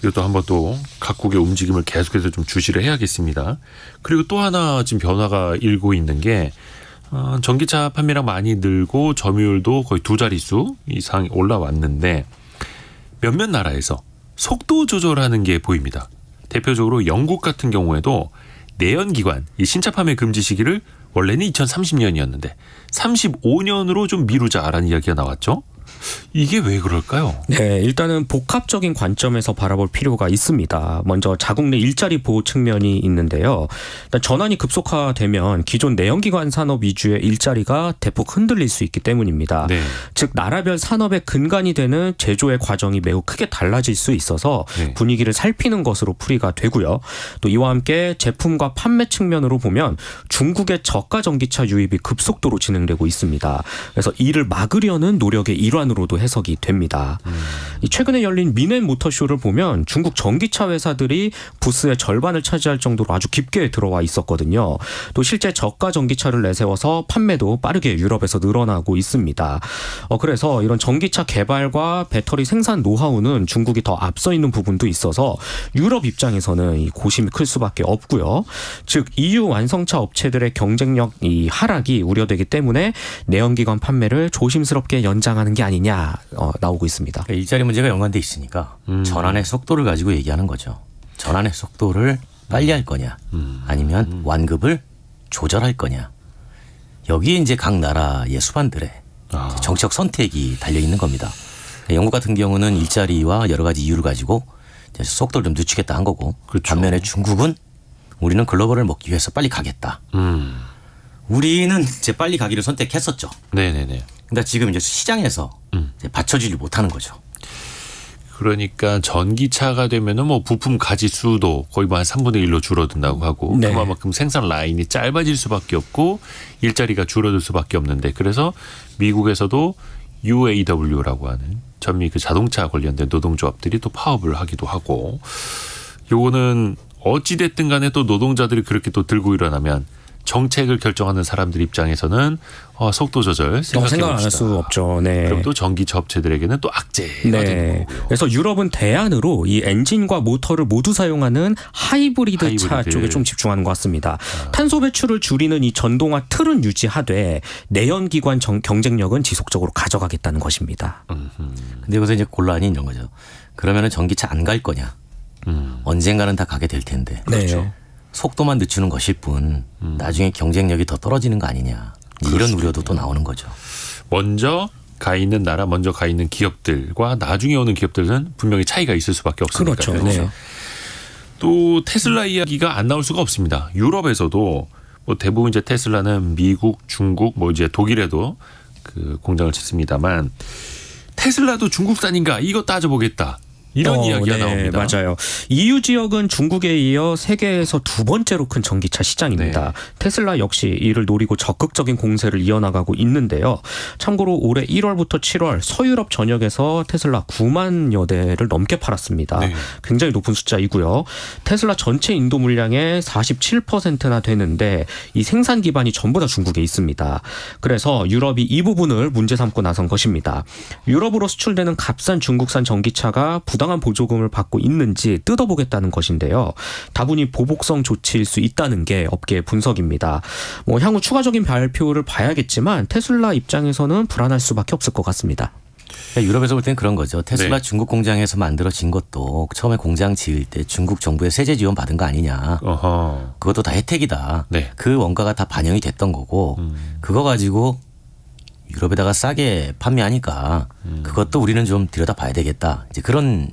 이것도 한번 또 각국의 움직임을 계속해서 좀 주시를 해야겠습니다. 그리고 또 하나 지금 변화가 일고 있는 게 전기차 판매량 많이 늘고 점유율도 거의 2자릿수 이상 올라왔는데 몇몇 나라에서 속도 조절하는 게 보입니다. 대표적으로 영국 같은 경우에도 내연기관 이 신차 판매 금지 시기를 원래는 2030년이었는데 35년으로 좀 미루자라는 이야기가 나왔죠. 이게 왜 그럴까요? 네, 일단은 복합적인 관점에서 바라볼 필요가 있습니다. 먼저 자국 내 일자리 보호 측면이 있는데요. 일단 전환이 급속화되면 기존 내연기관 산업 위주의 일자리가 대폭 흔들릴 수 있기 때문입니다. 네. 즉 나라별 산업의 근간이 되는 제조의 과정이 매우 크게 달라질 수 있어서 네. 분위기를 살피는 것으로 풀이가 되고요. 또 이와 함께 제품과 판매 측면으로 보면 중국의 저가 전기차 유입이 급속도로 진행되고 있습니다. 그래서 이를 막으려는 노력의 일환으로도 해석이 됩니다. 최근에 열린 미넨 모터쇼를 보면 중국 전기차 회사들이 부스의 절반을 차지할 정도로 아주 깊게 들어와 있었거든요. 또 실제 저가 전기차를 내세워서 판매도 빠르게 유럽에서 늘어나고 있습니다. 그래서 이런 전기차 개발과 배터리 생산 노하우는 중국이 더 앞서 있는 부분도 있어서 유럽 입장에서는 이 고심이 클 수밖에 없고요. 즉 EU 완성차 업체들의 경쟁력 이 하락이 우려되기 때문에 내연기관 판매를 조심스럽게 연장하는 게 아니냐 나오고 있습니다. 그러니까 일자리 문제가 연관돼 있으니까 전환의 속도를 가지고 얘기하는 거죠. 전환의 속도를 빨리 할 거냐 아니면 완급을 조절할 거냐. 여기에 이제 각 나라의 수반들의 정치적 선택이 달려 있는 겁니다. 영국 같은 경우는 일자리와 여러 가지 이유를 가지고 속도를 좀 늦추겠다 한 거고 그렇죠. 반면에 중국은 우리는 글로벌을 먹기 위해서 빨리 가겠다. 우리는 이제 빨리 가기를 선택했었죠. 네네네. 근데 지금 이제 시장에서 이제 받쳐주지 못하는 거죠. 그러니까 전기차가 되면은 뭐 부품 가지 수도 거의 뭐 한 3분의 1로 줄어든다고 하고 네. 그만큼 생산 라인이 짧아질 수밖에 없고 일자리가 줄어들 수밖에 없는데 그래서 미국에서도 UAW라고 하는 전미 그 자동차 관련된 노동조합들이 또 파업을 하기도 하고 요거는 어찌 됐든 간에 또 노동자들이 그렇게 또 들고 일어나면 정책을 결정하는 사람들 입장에서는 속도 조절 생각 안 할 수 없죠. 네. 그럼 또 전기차 업체들에게 또 악재가 되는 네. 거고요. 그래서 유럽은 대안으로 이 엔진과 모터를 모두 사용하는 하이브리드 차 쪽에 좀 집중하는 것 같습니다. 탄소 배출을 줄이는 이 전동화 틀은 유지하되 내연기관 경쟁력은 지속적으로 가져가겠다는 것입니다. 근데 여기서 이제 곤란이 이런 거죠. 그러면은 전기차 안 갈 거냐? 언젠가는 다 가게 될 텐데. 그렇죠. 네. 속도만 늦추는 것일 뿐 나중에 경쟁력이 더 떨어지는 거 아니냐. 이런 우려도 또 나오는 거죠. 먼저 가 있는 나라 먼저 가 있는 기업들과 나중에 오는 기업들은 분명히 차이가 있을 수밖에 없으니까. 그렇죠. 네. 또 테슬라 이야기가 안 나올 수가 없습니다. 유럽에서도 뭐 대부분 이제 테슬라는 미국, 중국, 뭐 이제 독일에도 그 공장을 짓습니다만 테슬라도 중국산인가 이거 따져보겠다. 이런 이야기가 나옵니다. 맞아요. EU 지역은 중국에 이어 세계에서 두 번째로 큰 전기차 시장입니다. 네. 테슬라 역시 이를 노리고 적극적인 공세를 이어나가고 있는데요. 참고로 올해 1월부터 7월 서유럽 전역에서 테슬라 9만여 대를 넘게 팔았습니다. 네. 굉장히 높은 숫자이고요. 테슬라 전체 인도 물량의 47%나 되는데 이 생산 기반이 전부 다 중국에 있습니다. 그래서 유럽이 이 부분을 문제 삼고 나선 것입니다. 유럽으로 수출되는 값싼 중국산 전기차가 부당한 보조금을 받고 있는지 뜯어보겠다는 것인데요. 다분히 보복성 조치일 수 있다는 게 업계의 분석입니다. 뭐 향후 추가적인 발표를 봐야겠지만 테슬라 입장에서는 불안할 수밖에 없을 것 같습니다. 유럽에서 볼 때는 그런 거죠. 테슬라 네. 중국 공장에서 만들어진 것도 처음에 공장 지을 때 중국 정부의 세제 지원 받은 거 아니냐. 어허. 그것도 다 혜택이다. 네. 그 원가가 다 반영이 됐던 거고 그거 가지고 유럽에다가 싸게 판매하니까 그것도 우리는 좀 들여다봐야 되겠다. 이제 그런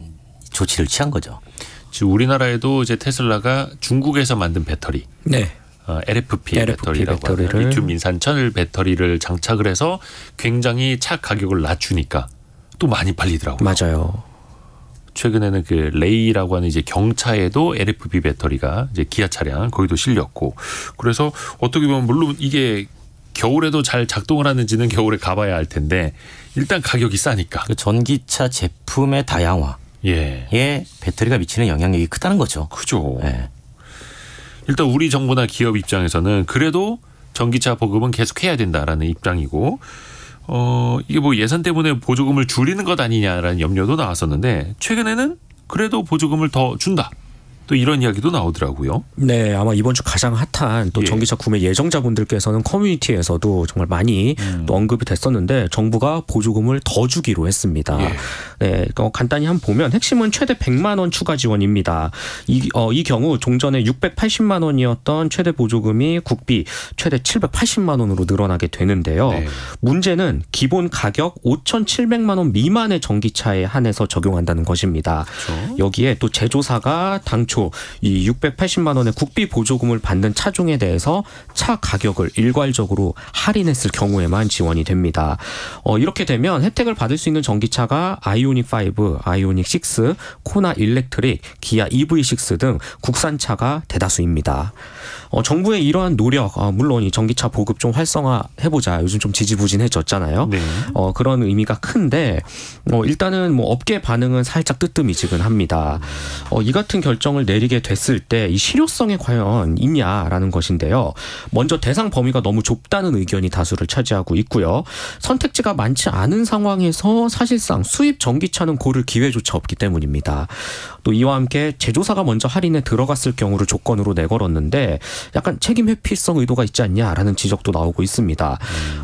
조치를 취한 거죠. 지금 우리나라에도 이제 테슬라가 중국에서 만든 배터리, 네. LFP 배터리라고 하는 배터리를. 리튬 인산철 배터리를 장착을 해서 굉장히 차 가격을 낮추니까 또 많이 팔리더라고요. 맞아요. 최근에는 그 레이라고 하는 이제 경차에도 LFP 배터리가 이제 기아 차량 거기도 실렸고 그래서 어떻게 보면 물론 이게 겨울에도 잘 작동을 하는지는 겨울에 가봐야 할 텐데 일단 가격이 싸니까. 그 전기차 제품의 다양화에 예. 배터리가 미치는 영향력이 크다는 거죠. 그죠. 네. 일단 우리 정부나 기업 입장에서는 그래도 전기차 보급은 계속 해야 된다라는 입장이고 이게 뭐 예산 때문에 보조금을 줄이는 것 아니냐라는 염려도 나왔었는데 최근에는 그래도 보조금을 더 준다. 또 이런 이야기도 나오더라고요. 네, 아마 이번 주 가장 핫한 또 예. 전기차 구매 예정자분들께서는 커뮤니티에서도 정말 많이 또 언급이 됐었는데 정부가 보조금을 더 주기로 했습니다. 예. 네, 간단히 한번 보면 핵심은 최대 100만 원 추가 지원입니다. 이 경우 종전에 680만 원이었던 최대 보조금이 국비 최대 780만 원으로 늘어나게 되는데요. 네. 문제는 기본 가격 5,700만 원 미만의 전기차에 한해서 적용한다는 것입니다. 그렇죠. 여기에 또 제조사가 당초 이 680만 원의 국비 보조금을 받는 차종에 대해서 차 가격을 일괄적으로 할인했을 경우에만 지원이 됩니다. 이렇게 되면 혜택을 받을 수 있는 전기차가 아이오닉 5, 아이오닉 6, 코나 일렉트릭, 기아 EV6 등 국산차가 대다수입니다. 정부의 이러한 노력, 물론 이 전기차 보급 좀 활성화해보자. 요즘 좀 지지부진해졌잖아요. 네. 그런 의미가 큰데 일단은 뭐 업계 반응은 살짝 뜨뜨미지근합니다. 이 같은 결정을 내리게 됐을 때 이 실효성에 과연 있냐라는 것인데요. 먼저 대상 범위가 너무 좁다는 의견이 다수를 차지하고 있고요. 선택지가 많지 않은 상황에서 사실상 수입 전기차는 고를 기회조차 없기 때문입니다. 또 이와 함께 제조사가 먼저 할인에 들어갔을 경우를 조건으로 내걸었는데 약간 책임 회피성 의도가 있지 않냐라는 지적도 나오고 있습니다.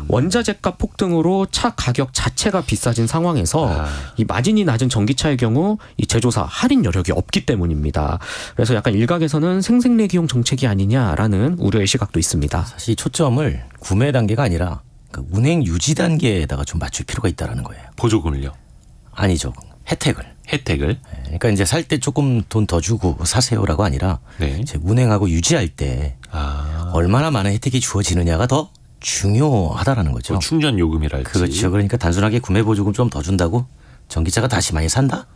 원자재값 폭등으로 차 가격 자체가 비싸진 상황에서 이 마진이 낮은 전기차의 경우 이 제조사 할인 여력이 없기 때문입니다. 그래서 약간 일각에서는 생색내기용 정책이 아니냐라는 우려의 시각도 있습니다. 사실 초점을 구매 단계가 아니라 그 운행 유지 단계에다가 좀 맞출 필요가 있다는 거예요. 보조금을요? 아니죠. 혜택을. 그러니까 이제 살 때 조금 돈 더 주고 사세요라고 아니라 네. 이제 운행하고 유지할 때 얼마나 많은 혜택이 주어지느냐가 더 중요하다라는 거죠. 뭐 충전 요금이랄지. 그렇죠. 그러니까 단순하게 구매 보조금 좀 더 준다고 전기차가 다시 많이 산다?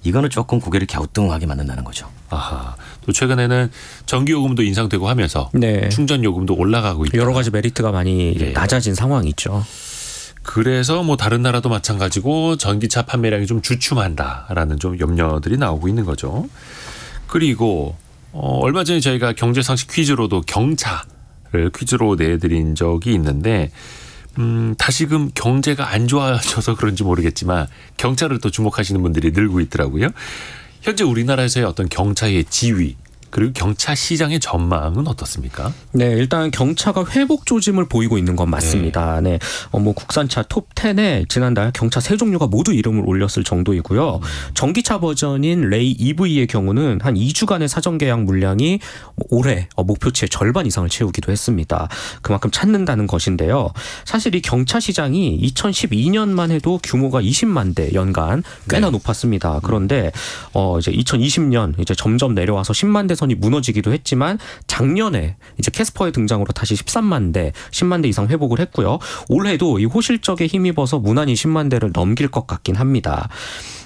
이거는 조금 고개를 갸우뚱하게 만든다는 거죠. 아하. 또 최근에는 전기 요금도 인상되고 하면서 네. 충전 요금도 올라가고 있다. 여러 가지 메리트가 많이 예. 낮아진 상황이죠. 그래서 뭐 다른 나라도 마찬가지고 전기차 판매량이 좀 주춤한다라는 좀 염려들이 나오고 있는 거죠. 그리고 얼마 전에 저희가 경제상식 퀴즈로도 경차를 퀴즈로 내드린 적이 있는데 다시금 경제가 안 좋아져서 그런지 모르겠지만 경차를 또 주목하시는 분들이 늘고 있더라고요. 현재 우리나라에서의 어떤 경차의 지위가 그리고 경차 시장의 전망은 어떻습니까? 네, 일단 경차가 회복 조짐을 보이고 있는 건 맞습니다. 네, 뭐 국산차 톱 10에 지난달 경차 세 종류가 모두 이름을 올렸을 정도이고요. 전기차 버전인 레이 EV의 경우는 한 2주간의 사전 계약 물량이 올해 목표치의 절반 이상을 채우기도 했습니다. 그만큼 찾는다는 것인데요. 사실 이 경차 시장이 2012년만 해도 규모가 20만 대 연간 꽤나 높았습니다. 그런데 이제 2020년 이제 점점 내려와서 10만 대 선이 무너지기도 했지만 작년에 이제 캐스퍼의 등장으로 다시 13만 대, 10만 대 이상 회복을 했고요. 올해도 이 호실적에 힘입어서 무난히 10만 대를 넘길 것 같긴 합니다.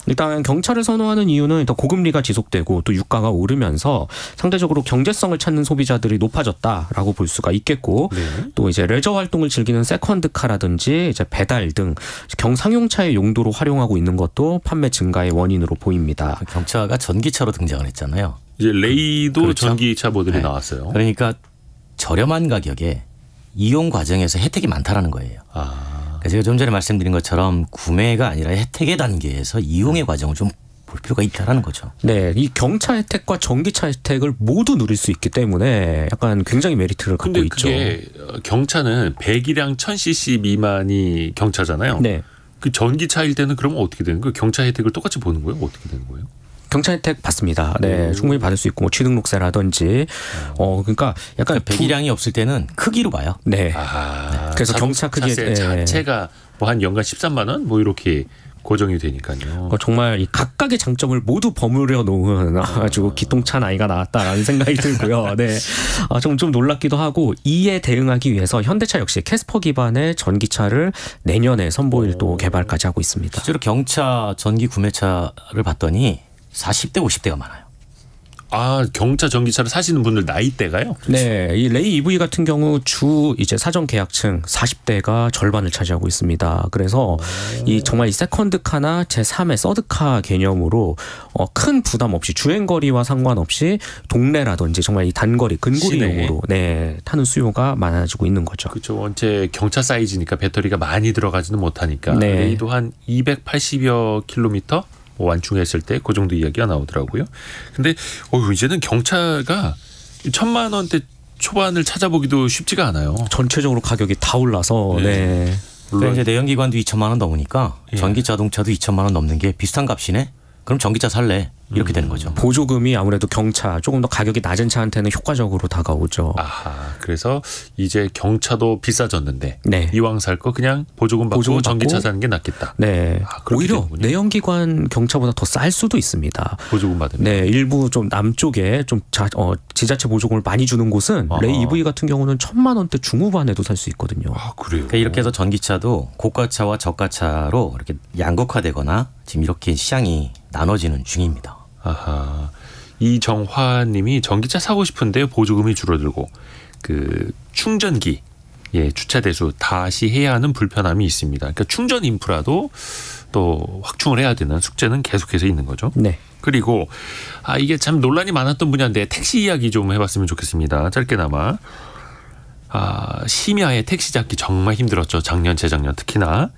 일단 경차를 선호하는 이유는 일단 고금리가 지속되고 또 유가가 오르면서 상대적으로 경제성을 찾는 소비자들이 높아졌다라고 볼 수가 있겠고 또 이제 레저 활동을 즐기는 세컨드카라든지 이제 배달 등 경상용차의 용도로 활용하고 있는 것도 판매 증가의 원인으로 보입니다. 경차가 전기차로 등장을 했잖아요. 이제 레이도 그렇죠? 전기차 모델이 네. 나왔어요. 그러니까 저렴한 가격에 이용 과정에서 혜택이 많다라는 거예요. 그러니까 제가 좀 전에 말씀드린 것처럼 구매가 아니라 혜택의 단계에서 이용의 과정을 좀 볼 필요가 있다라는 거죠. 네, 이 경차 혜택과 전기차 혜택을 모두 누릴 수 있기 때문에 약간 굉장히 메리트를 갖고 있죠. 근데 그게 경차는 배기량 1000cc 미만이 경차잖아요. 네. 그 전기차일 때는 그러면 어떻게 되는 거예요? 경차 혜택을 똑같이 보는 거예요? 어떻게 되는 거예요? 경차 혜택 받습니다. 네, 충분히 받을 수 있고 뭐 취등록세라든지 그러니까 약간 배기량이 없을 때는 크기로 봐요. 네. 그래서 경차 크기 자체가 뭐 한 연간 13만 원 뭐 이렇게 고정이 되니까요. 정말 이 각각의 장점을 모두 버무려 놓은 아주 기똥찬 아이가 나왔다라는 생각이 들고요. 네, 좀 놀랍기도 하고 이에 대응하기 위해서 현대차 역시 캐스퍼 기반의 전기차를 내년에 선보일 또 개발까지 하고 있습니다. 실제로 경차 전기 구매차를 봤더니 40대 50대가 많아요. 경차 전기차를 사시는 분들 나이대가요? 네, 이 레이 EV 같은 경우 주 이제 사전 계약층 40대가 절반을 차지하고 있습니다. 그래서 이 정말 이 세컨드카나 제3의 서드카 개념으로 큰 부담 없이 주행 거리와 상관없이 동네라든지 정말 이 단거리 근거리용으로 타는 수요가 많아지고 있는 거죠. 그렇죠. 원체 경차 사이즈니까 배터리가 많이 들어가지는 못하니까 레이도 한 280여 킬로미터 완충했을 때 그 정도 이야기가 나오더라고요. 근데 이제는 경차가 1000만 원대 초반을 찾아보기도 쉽지가 않아요. 전체적으로 가격이 다 올라서 그러니까 이제 내연기관도 2천만 원 넘으니까 전기 자동차도 2천만 원 넘는 게 비슷한 값이네. 그럼 전기차 살래. 이렇게 되는 거죠. 보조금이 아무래도 경차 조금 더 가격이 낮은 차한테는 효과적으로 다가오죠. 그래서 이제 경차도 비싸졌는데 이왕 살 거 그냥 보조금 받고 전기차 사는 게 낫겠다. 네. 오히려 되는군요. 내연기관 경차보다 더 쌀 수도 있습니다. 보조금 받으면. 네, 일부 좀 남쪽에 좀 지자체 보조금을 많이 주는 곳은 레이 EV 같은 경우는 1000만 원대 중후반에도 살 수 있거든요. 그래요. 그러니까 이렇게 해서 전기차도 고가차와 저가차로 이렇게 양극화되거나 지금 이렇게 시장이 나눠지는 중입니다. 이정화님이 전기차 사고 싶은데 보조금이 줄어들고 그 충전기 주차 대수 다시 해야 하는 불편함이 있습니다. 그러니까 충전 인프라도 또 확충을 해야 되는 숙제는 계속해서 있는 거죠. 네. 그리고 이게 참 논란이 많았던 분야인데 택시 이야기 좀 해봤으면 좋겠습니다. 짧게나마. 심야에 택시 잡기 정말 힘들었죠. 작년, 재작년 특히나.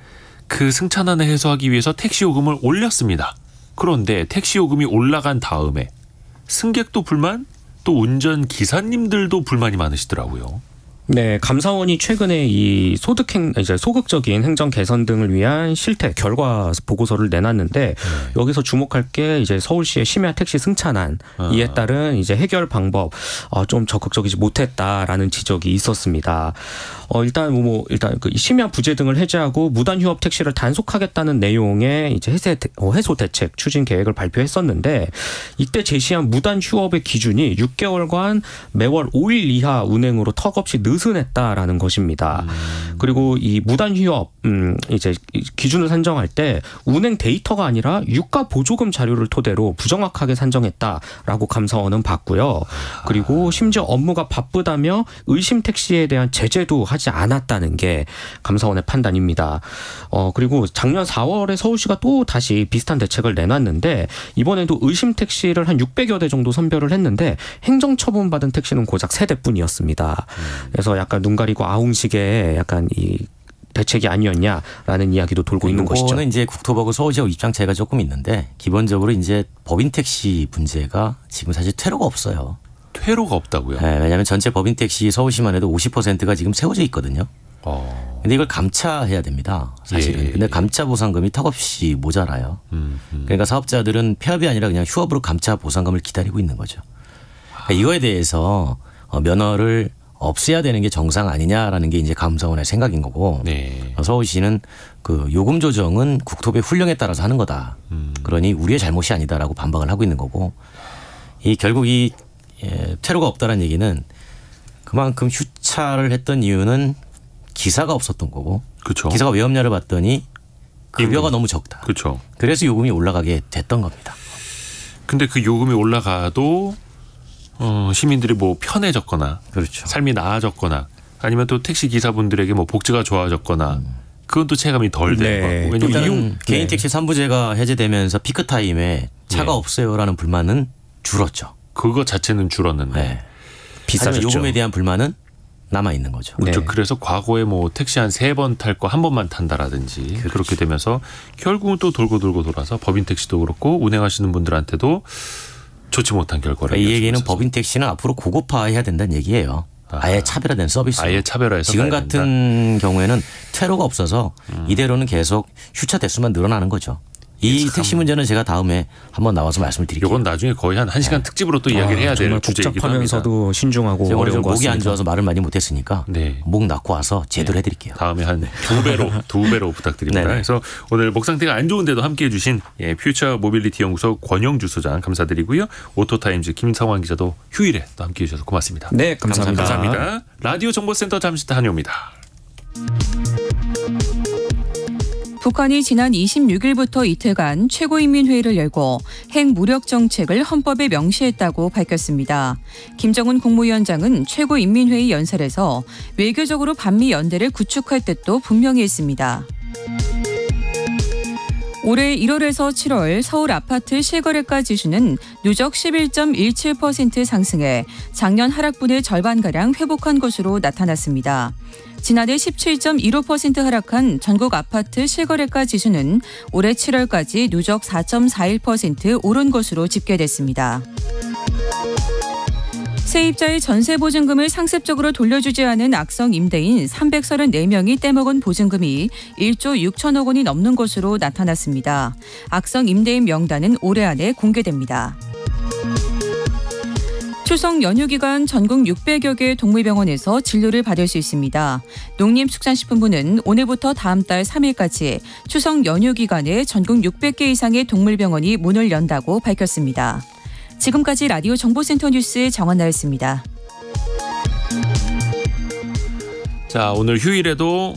그 승차난을 해소하기 위해서 택시 요금을 올렸습니다. 그런데 택시 요금이 올라간 다음에 승객도 불만, 또 운전 기사님들도 불만이 많으시더라고요. 네, 감사원이 최근에 이 소극적인 행정 개선 등을 위한 실태 결과 보고서를 내놨는데 여기서 주목할 게 이제 서울시의 심야 택시 승차난 이에 따른 이제 해결 방법 좀 적극적이지 못했다라는 지적이 있었습니다. 일단 그 심야 부재 등을 해제하고 무단 휴업 택시를 단속하겠다는 내용의 이제 해소 대책 추진 계획을 발표했었는데 이때 제시한 무단 휴업의 기준이 6개월간 매월 5일 이하 운행으로 턱없이 느슨했다라는 것입니다. 그리고 이 무단 휴업 이제 기준을 산정할 때 운행 데이터가 아니라 유가 보조금 자료를 토대로 부정확하게 산정했다라고 감사원은 봤고요. 그리고 심지어 업무가 바쁘다며 의심 택시에 대한 제재도 하지 않았다는 게 감사원의 판단입니다. 그리고 작년 4월에 서울시가 또 다시 비슷한 대책을 내놨는데 이번에도 의심 택시를 한 600여 대 정도 선별을 했는데 행정처분받은 택시는 고작 3대뿐이었습니다. 그래서 약간 눈 가리고 아웅식의 약간 이 대책이 아니었냐라는 이야기도 돌고 있는 것이죠. 이거는 이제 국토부하고 서울시하고 입장 차이가 조금 있는데 기본적으로 이제 법인 택시 문제가 지금 사실 퇴로가 없어요. 퇴로가 없다고요? 네, 왜냐하면 전체 법인택시 서울시만 해도 50%가 지금 세워져 있거든요. 근데 이걸 감차해야 됩니다. 사실은. 예. 근데 감차 보상금이 턱없이 모자라요. 그러니까 사업자들은 폐업이 아니라 그냥 휴업으로 감차 보상금을 기다리고 있는 거죠. 그러니까 이거에 대해서 면허를 없애야 되는 게 정상 아니냐라는 게 이제 감사원의 생각인 거고 네. 서울시는 그 요금 조정은 국토부의 훈령에 따라서 하는 거다. 그러니 우리의 잘못이 아니다라고 반박을 하고 있는 거고 이 결국 이 퇴로가 없다는 얘기는 그만큼 휴차를 했던 이유는 기사가 없었던 거고 그렇죠. 기사가 왜 없냐를 봤더니 급여가 너무 적다. 그렇죠. 그래서 요금이 올라가게 됐던 겁니다. 근데 그 요금이 올라가도 시민들이 뭐 편해졌거나 그렇죠. 삶이 나아졌거나 아니면 또 택시 기사분들에게 뭐 복지가 좋아졌거나 그건 또 체감이 덜 되는 네. 거고. 또 왜냐면 개인 택시 3부제가 해제되면서 피크 타임에 차가 네. 없어요라는 불만은 줄었죠. 그거 자체는 줄었는데. 네. 비싸졌죠. 하지만 요금에 대한 불만은 남아 있는 거죠. 그렇죠. 네. 그래서 과거에 뭐 택시 한 3번 탈 거 한 번만 탄다라든지 그렇게 되면서 결국은 또 돌고 돌아서 법인 택시도 그렇고 운행하시는 분들한테도 좋지 못한 결과를. 이 얘기는 법인 택시는 앞으로 고급화해야 된다는 얘기예요. 아예 차별화된 서비스. 아예 차별화해서 지금 가야 같은 경우에는 퇴로가 없어서 이대로는 계속 휴차 대수만 늘어나는 거죠. 이 택시 문제는 제가 다음에 한번 나와서 말씀을 드릴게요. 이건 나중에 거의 한 1시간 특집으로 또 이야기를 해야 될 정말 주제이기도 합니다. 복잡하면서도 신중하고 제가 오늘 어려운 좀 것 목이 안 같습니다. 좋아서 말을 많이 못했으니까 네. 목 낳고 와서 제대로 해드릴게요. 다음에 한 두 배로 부탁드립니다. 네네. 그래서 오늘 목 상태가 안 좋은데도 함께해 주신 퓨처 모빌리티 연구소 권영주 소장 감사드리고요. 오토타임즈 김성환 기자도 휴일에 또 함께해 주셔서 고맙습니다. 네, 감사합니다. 감사합니다. 라디오 정보센터 잠시 다녀옵니다. 북한이 지난 26일부터 이틀간 최고인민회의를 열고 핵무력 정책을 헌법에 명시했다고 밝혔습니다. 김정은 국무위원장은 최고인민회의 연설에서 외교적으로 반미 연대를 구축할 뜻도 분명히 했습니다. 올해 1월에서 7월 서울 아파트 실거래가 지수는 누적 11.17% 상승해 작년 하락분의 절반가량 회복한 것으로 나타났습니다. 지난해 17.15% 하락한 전국 아파트 실거래가 지수는 올해 7월까지 누적 4.41% 오른 것으로 집계됐습니다. 세입자의 전세보증금을 상습적으로 돌려주지 않은 악성 임대인 334명이 떼먹은 보증금이 1조 6천억 원이 넘는 것으로 나타났습니다. 악성 임대인 명단은 올해 안에 공개됩니다. 추석 연휴 기간 전국 600여 개 동물병원에서 진료를 받을 수 있습니다. 농림축산식품부는 오늘부터 다음 달 3일까지 추석 연휴 기간에 전국 600개 이상의 동물병원이 문을 연다고 밝혔습니다. 지금까지 라디오 정보센터 뉴스 정원나였습니다. 자, 오늘 휴일에도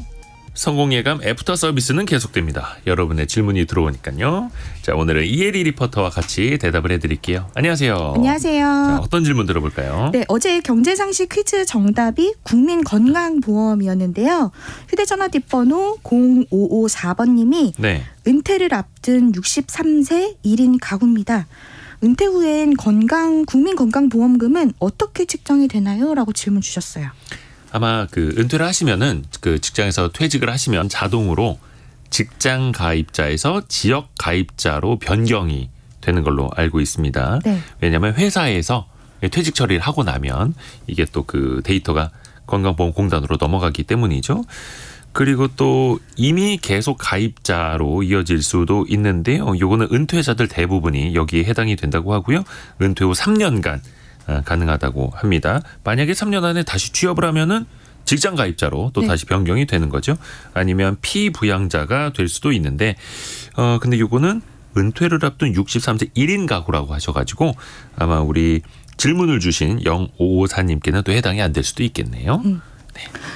성공예감 애프터 서비스는 계속됩니다. 여러분의 질문이 들어오니까요. 자, 오늘은 이혜리 리포터와 같이 대답을 해드릴게요. 안녕하세요. 안녕하세요. 자, 어떤 질문 들어볼까요? 네, 어제 경제상식 퀴즈 정답이 국민건강보험이었는데요. 휴대전화 뒷번호 0554번님이 네. 은퇴를 앞둔 63세 1인 가구입니다. 은퇴 후엔 국민건강보험금은 어떻게 측정이 되나요? 라고 질문 주셨어요. 아마 그 은퇴를 하시면은 그 직장에서 퇴직을 하시면 자동으로 직장 가입자에서 지역 가입자로 변경이 되는 걸로 알고 있습니다. 네. 왜냐하면 회사에서 퇴직 처리를 하고 나면 이게 또 그 데이터가 건강보험공단으로 넘어가기 때문이죠. 그리고 또 이미 계속 가입자로 이어질 수도 있는데요. 요거는 은퇴자들 대부분이 여기에 해당이 된다고 하고요. 은퇴 후 3년간 가능하다고 합니다. 만약에 3년 안에 다시 취업을 하면은 직장 가입자로 또 네. 다시 변경이 되는 거죠. 아니면 피부양자가 될 수도 있는데 근데 요거는 은퇴를 앞둔 63세 1인 가구라고 하셔가지고 아마 우리 질문을 주신 0554님께는 또 해당이 안 될 수도 있겠네요.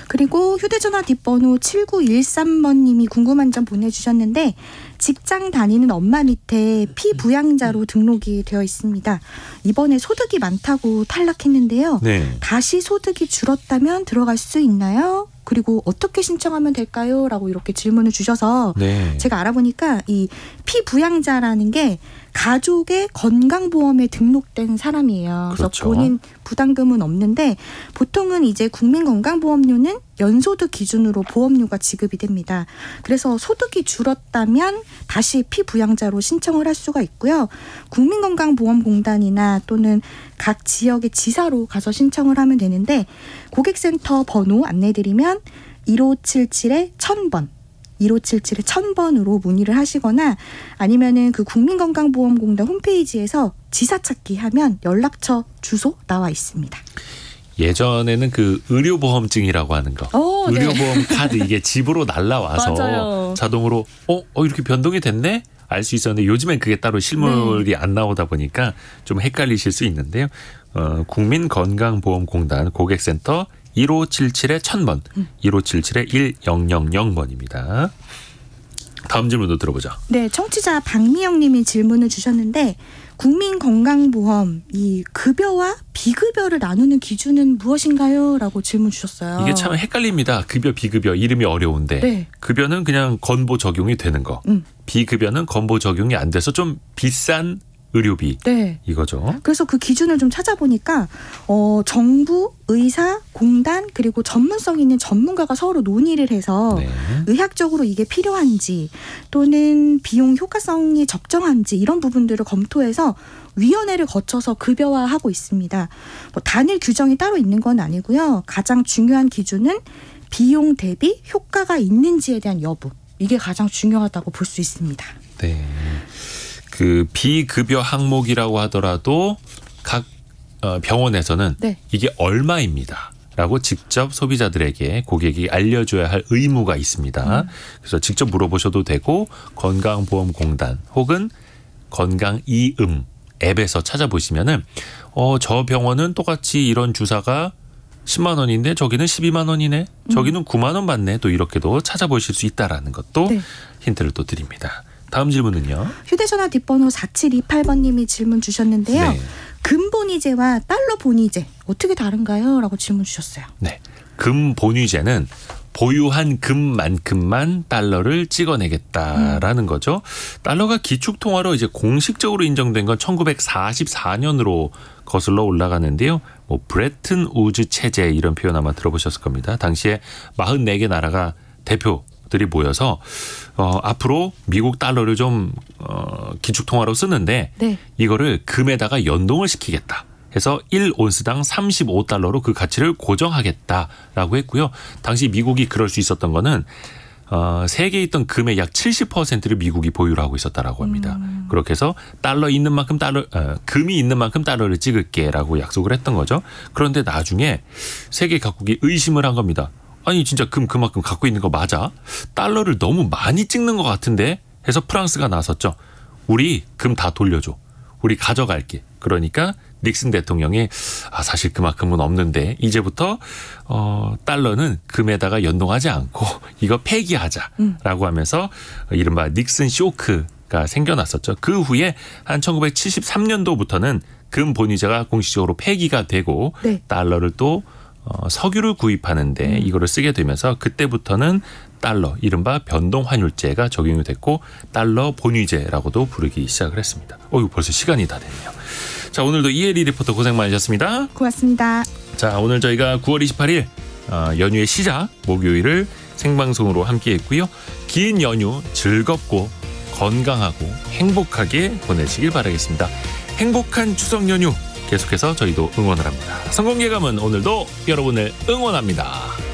그리고 휴대전화 뒷번호 7913번님이 궁금한 점 보내주셨는데 직장 다니는 엄마 밑에 피부양자로 등록이 되어 있습니다. 이번에 소득이 많다고 탈락했는데요. 네. 다시 소득이 줄었다면 들어갈 수 있나요? 그리고 어떻게 신청하면 될까요? 라고 이렇게 질문을 주셔서 네. 제가 알아보니까 이 피부양자라는 게 가족의 건강보험에 등록된 사람이에요. 그래서 그렇죠. 본인 부담금은 없는데 보통은 이제 국민건강보험료는 연소득 기준으로 보험료가 지급이 됩니다. 그래서 소득이 줄었다면 다시 피부양자로 신청을 할 수가 있고요. 국민건강보험공단이나 또는 각 지역의 지사로 가서 신청을 하면 되는데 고객센터 번호 안내드리면 1577-1000번 1577-1000번으로 문의를 하시거나 아니면은 그 국민건강보험공단 홈페이지에서 지사 찾기 하면 연락처 주소 나와 있습니다. 예전에는 그 의료보험증이라고 하는 거. 네. 의료보험 카드 이게 집으로 날라와서 맞아요. 자동으로 이렇게 변동이 됐네? 알 수 있었는데 요즘엔 그게 따로 실물이 안 나오다 보니까 좀 헷갈리실 수 있는데요. 국민건강보험공단 고객센터 1577-1000번, 1577-1000번입니다. 다음 질문도 들어보죠. 네, 청취자 박미영 님이 질문을 주셨는데 국민건강보험 이 급여와 비급여를 나누는 기준은 무엇인가요? 라고 질문 주셨어요. 이게 참 헷갈립니다. 급여, 비급여 이름이 어려운데 네. 급여는 그냥 건보 적용이 되는 거. 비급여는 건보 적용이 안 돼서 좀 비싼 의료비 네. 이거죠. 그래서 그 기준을 좀 찾아보니까 정부, 의사, 공단 그리고 전문성 있는 전문가가 서로 논의를 해서 네. 의학적으로 이게 필요한지 또는 비용 효과성이 적정한지 이런 부분들을 검토해서 위원회를 거쳐서 급여화하고 있습니다. 단일 규정이 따로 있는 건 아니고요. 가장 중요한 기준은 비용 대비 효과가 있는지에 대한 여부. 이게 가장 중요하다고 볼 수 있습니다. 네. 그 비급여 항목이라고 하더라도 각 병원에서는 네. 이게 얼마입니다. 라고 직접 소비자들에게 고객이 알려줘야 할 의무가 있습니다. 그래서 직접 물어보셔도 되고 건강보험공단 혹은 건강이음 앱에서 찾아보시면은 저 병원은 똑같이 이런 주사가 10만 원인데 저기는 12만 원이네. 저기는 9만 원 받네. 또 이렇게도 찾아보실 수 있다라는 것도 네. 힌트를 또 드립니다. 다음 질문은요. 휴대전화 뒷번호 4728번님이 질문 주셨는데요. 네. 금본위제와 달러 본위제 어떻게 다른가요? 라고 질문 주셨어요. 네. 금 본위제는 보유한 금만큼만 달러를 찍어내겠다라는 거죠. 달러가 기축통화로 이제 공식적으로 인정된 건 1944년으로 거슬러 올라가는데요. 뭐 브레튼 우즈 체제 이런 표현 아마 들어보셨을 겁니다. 당시에 44개 나라가 대표들이 모여서 앞으로 미국 달러를 좀 기축통화로 쓰는데 네. 이거를 금에다가 연동을 시키겠다. 해서 1온스당 35달러로 그 가치를 고정하겠다라고 했고요. 당시 미국이 그럴 수 있었던 거는 세계에 있던 금의 약 70%를 미국이 보유를 하고 있었다라고 합니다. 그렇게 해서 달러 있는 만큼 금이 있는 만큼 달러를 찍을게라고 약속을 했던 거죠. 그런데 나중에 세계 각국이 의심을 한 겁니다. 아니 진짜 그만큼 갖고 있는 거 맞아? 달러를 너무 많이 찍는 것 같은데 해서 프랑스가 나섰죠. 우리 금 다 돌려줘. 우리 가져갈게. 그러니까 닉슨 대통령이 사실 그만큼은 없는데 이제부터 달러는 금에다가 연동하지 않고 이거 폐기하자라고 하면서 이른바 닉슨 쇼크가 생겨났었죠. 그 후에 한 1973년도부터는 금 본위제가 공식적으로 폐기가 되고 네. 달러를 또 석유를 구입하는데 이거를 쓰게 되면서 그때부터는 달러, 이른바 변동환율제가 적용이 됐고 달러 본위제라고도 부르기 시작을 했습니다. 이거 벌써 시간이 다 됐네요. 자, 오늘도 이혜리 리포터 고생 많으셨습니다. 고맙습니다. 자, 오늘 저희가 9월 28일 연휴의 시작 목요일을 생방송으로 함께했고요. 긴 연휴 즐겁고 건강하고 행복하게 보내시길 바라겠습니다. 행복한 추석 연휴 계속해서 저희도 응원을 합니다. 성공예감은 오늘도 여러분을 응원합니다.